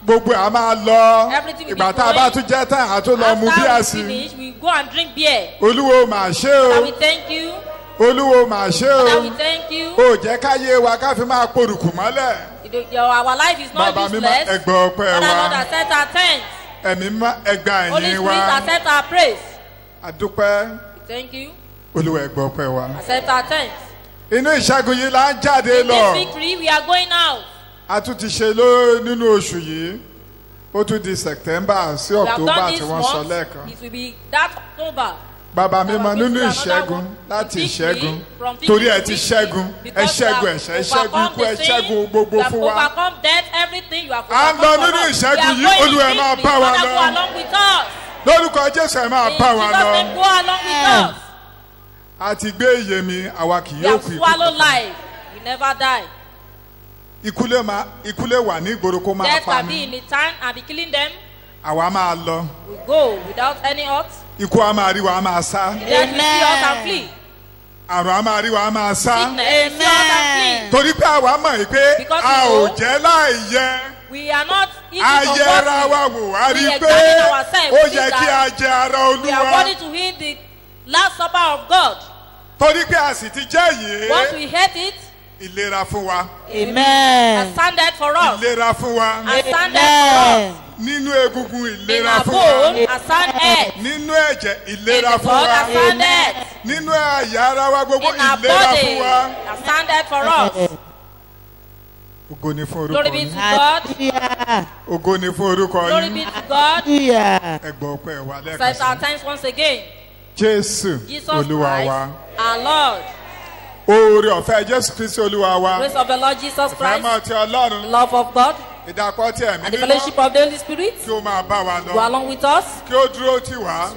Speaker 9: gbogbo ẹ̀ á máa lọ.
Speaker 5: Everything will be
Speaker 9: Ìgbà tá a bá
Speaker 5: going.
Speaker 9: tún jẹ́ tán àá tún lọ mu bí
Speaker 5: After we
Speaker 9: àsì.
Speaker 5: finish, we go and drink beer.
Speaker 9: Olúwa ó máa ṣe
Speaker 5: Father, we
Speaker 9: o.
Speaker 5: thank you.
Speaker 9: Olúwa ó máa ṣe
Speaker 5: Father,
Speaker 9: o.
Speaker 5: we thank you.
Speaker 9: Ó jẹ́ káyé wa ká fi máa porùkù mọ́lẹ̀.
Speaker 5: Our life is not
Speaker 9: Bàbá mi máa
Speaker 5: useless.
Speaker 9: ẹgbẹ́ ọpẹ́
Speaker 5: Father, Lord,
Speaker 9: wa.
Speaker 5: accept our thanks.
Speaker 9: Ẹ̀mí má ẹgbẹ́
Speaker 5: Holy
Speaker 9: ẹ̀yìn
Speaker 5: Spirit,
Speaker 9: wa.
Speaker 5: accept our praise.
Speaker 9: Àdúpẹ́.
Speaker 5: We thank you.
Speaker 9: Olúwa ẹgbẹ́ ọpẹ́ wa.
Speaker 5: Accept our thanks.
Speaker 9: Inú ìṣẹ́gun yìí là ń jáde
Speaker 5: In this
Speaker 9: lọ.
Speaker 5: victory, we are going out.
Speaker 9: A tún ti ṣe nínú oṣù yìí. Ó tún di September sí
Speaker 5: We have
Speaker 9: October
Speaker 5: done
Speaker 9: tí
Speaker 5: this
Speaker 9: wọ́n sọ
Speaker 5: month.
Speaker 9: lẹ́ẹ̀kan.
Speaker 5: It will be that October.
Speaker 9: Bàbá mi mọ
Speaker 5: Our
Speaker 9: nínú
Speaker 5: victory, another
Speaker 9: ìṣẹ́gun
Speaker 5: one.
Speaker 9: láti
Speaker 5: Victory,
Speaker 9: ìṣẹ́gun
Speaker 5: from victory
Speaker 9: torí ẹ
Speaker 5: to
Speaker 9: ti
Speaker 5: victory.
Speaker 9: ṣẹ́gun ẹ
Speaker 5: Because you
Speaker 9: ṣẹ́gun
Speaker 5: have
Speaker 9: ẹ̀ṣẹ̀ ẹ ṣẹ́gun
Speaker 5: overcome
Speaker 9: ikú ẹ
Speaker 5: the sin,
Speaker 9: ṣẹ́gun gbogbo
Speaker 5: you have
Speaker 9: fún wa.
Speaker 5: overcome death, everything you have
Speaker 9: À ń
Speaker 5: overcome
Speaker 9: lọ
Speaker 5: for
Speaker 9: nínú
Speaker 5: us.
Speaker 9: ìṣẹ́gun
Speaker 5: We are
Speaker 9: yìí,
Speaker 5: going in
Speaker 9: Olúwa ẹ máa
Speaker 5: victory.
Speaker 9: bá wa
Speaker 5: Father,
Speaker 9: lọ.
Speaker 5: go along with us.
Speaker 9: Lórúkọ Jésù ẹ máa
Speaker 5: In
Speaker 9: bá wa
Speaker 5: Jesus'
Speaker 9: lọ.
Speaker 5: name, go along with us.
Speaker 9: A ti gbé iye mi àwa kì
Speaker 5: We
Speaker 9: yóò
Speaker 5: have
Speaker 9: kú ikú
Speaker 5: swallowed
Speaker 9: kankan.
Speaker 5: life. We never die.
Speaker 9: Ikú lè wà ní ìgboro kó máa
Speaker 5: Death
Speaker 9: pa
Speaker 5: can be in
Speaker 9: mí.
Speaker 5: the town and be killing them.
Speaker 9: Àwa máa lọ.
Speaker 5: We go without any hurt.
Speaker 9: Ikú á máa rí wa á máa sá.
Speaker 5: Death will see us and flee.
Speaker 9: Àrùn á máa rí wa á máa sá.
Speaker 5: Sickness will see us and flee.
Speaker 9: Torí pé àwa mọ̀ yìí pé
Speaker 5: Because
Speaker 9: a
Speaker 5: we
Speaker 9: ò
Speaker 5: know
Speaker 9: jẹ́ láì yẹ.
Speaker 5: We are not eating
Speaker 9: A
Speaker 5: from
Speaker 9: yẹra
Speaker 5: what
Speaker 9: wa wò wá rí
Speaker 5: we
Speaker 9: pé
Speaker 5: examine ourselves.
Speaker 9: ó
Speaker 5: We see
Speaker 9: yẹ kí
Speaker 5: that
Speaker 9: a jẹ ara
Speaker 5: we are
Speaker 9: Olúwa.
Speaker 5: worthy to eat the last supper of God.
Speaker 9: Torí pé a sì ti jẹ́
Speaker 5: Once
Speaker 9: yìí.
Speaker 5: we hate it,
Speaker 9: Ìlera fún wa.
Speaker 5: has standard for us.
Speaker 9: Ìlera fún wa.
Speaker 5: Has standard for us.
Speaker 9: Nínú egungun
Speaker 5: In
Speaker 9: ìlera
Speaker 5: our
Speaker 9: fún wa.
Speaker 5: bone, has standard.
Speaker 9: Nínú ẹ̀jẹ̀
Speaker 5: In
Speaker 9: ìlera
Speaker 5: the
Speaker 9: fún
Speaker 5: blood,
Speaker 9: wa.
Speaker 5: has standard.
Speaker 9: Nínú àyà ara wa gbogbo
Speaker 5: In our
Speaker 9: ìlera
Speaker 5: body,
Speaker 9: fún wa.
Speaker 5: has standard for us.
Speaker 9: ògo ni fún
Speaker 5: Glory
Speaker 9: orúkọ
Speaker 5: be
Speaker 9: yín.
Speaker 5: to God.
Speaker 3: Hallelujah.
Speaker 9: ògo ni fún orúkọ
Speaker 5: Glory
Speaker 9: yín.
Speaker 5: be to God.
Speaker 3: Hallelujah.
Speaker 9: ẹgbọ́n ọpẹ́ wa lẹ́ẹ̀kan
Speaker 5: Set our
Speaker 9: sí.
Speaker 5: thanks once again.
Speaker 9: jésù
Speaker 5: Jesus
Speaker 9: olúwa
Speaker 5: Christ,
Speaker 9: wa.
Speaker 5: our Lord.
Speaker 9: oore ọ̀fẹ́ jésù kristi olúwa wa.
Speaker 5: Grace of the Lord Jesus
Speaker 9: ìfẹ́
Speaker 5: Christ,
Speaker 9: máa ti ọlọ́run.
Speaker 5: love of God,
Speaker 9: ìdàpọ̀ tí ẹ̀mí
Speaker 5: and the
Speaker 9: mímọ́.
Speaker 5: fellowship of the Holy Spirit
Speaker 9: kí ó máa bá wa
Speaker 5: go
Speaker 9: lọ.
Speaker 5: along with us,
Speaker 9: kí ó dúró tì wá.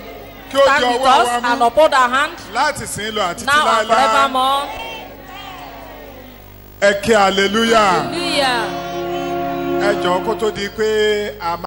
Speaker 9: kí ó
Speaker 5: stand
Speaker 9: di
Speaker 5: with
Speaker 9: ọwọ́
Speaker 5: us,
Speaker 9: wa
Speaker 5: and
Speaker 9: mú.
Speaker 5: uphold our hand
Speaker 9: láti sìn lọ àti tí
Speaker 5: now and
Speaker 9: láéláé.
Speaker 5: forevermore.
Speaker 9: ẹ kí hallelujah.
Speaker 5: Hallelujah.
Speaker 9: ẹ jọ̀ọ́ kó tó di pé a máa.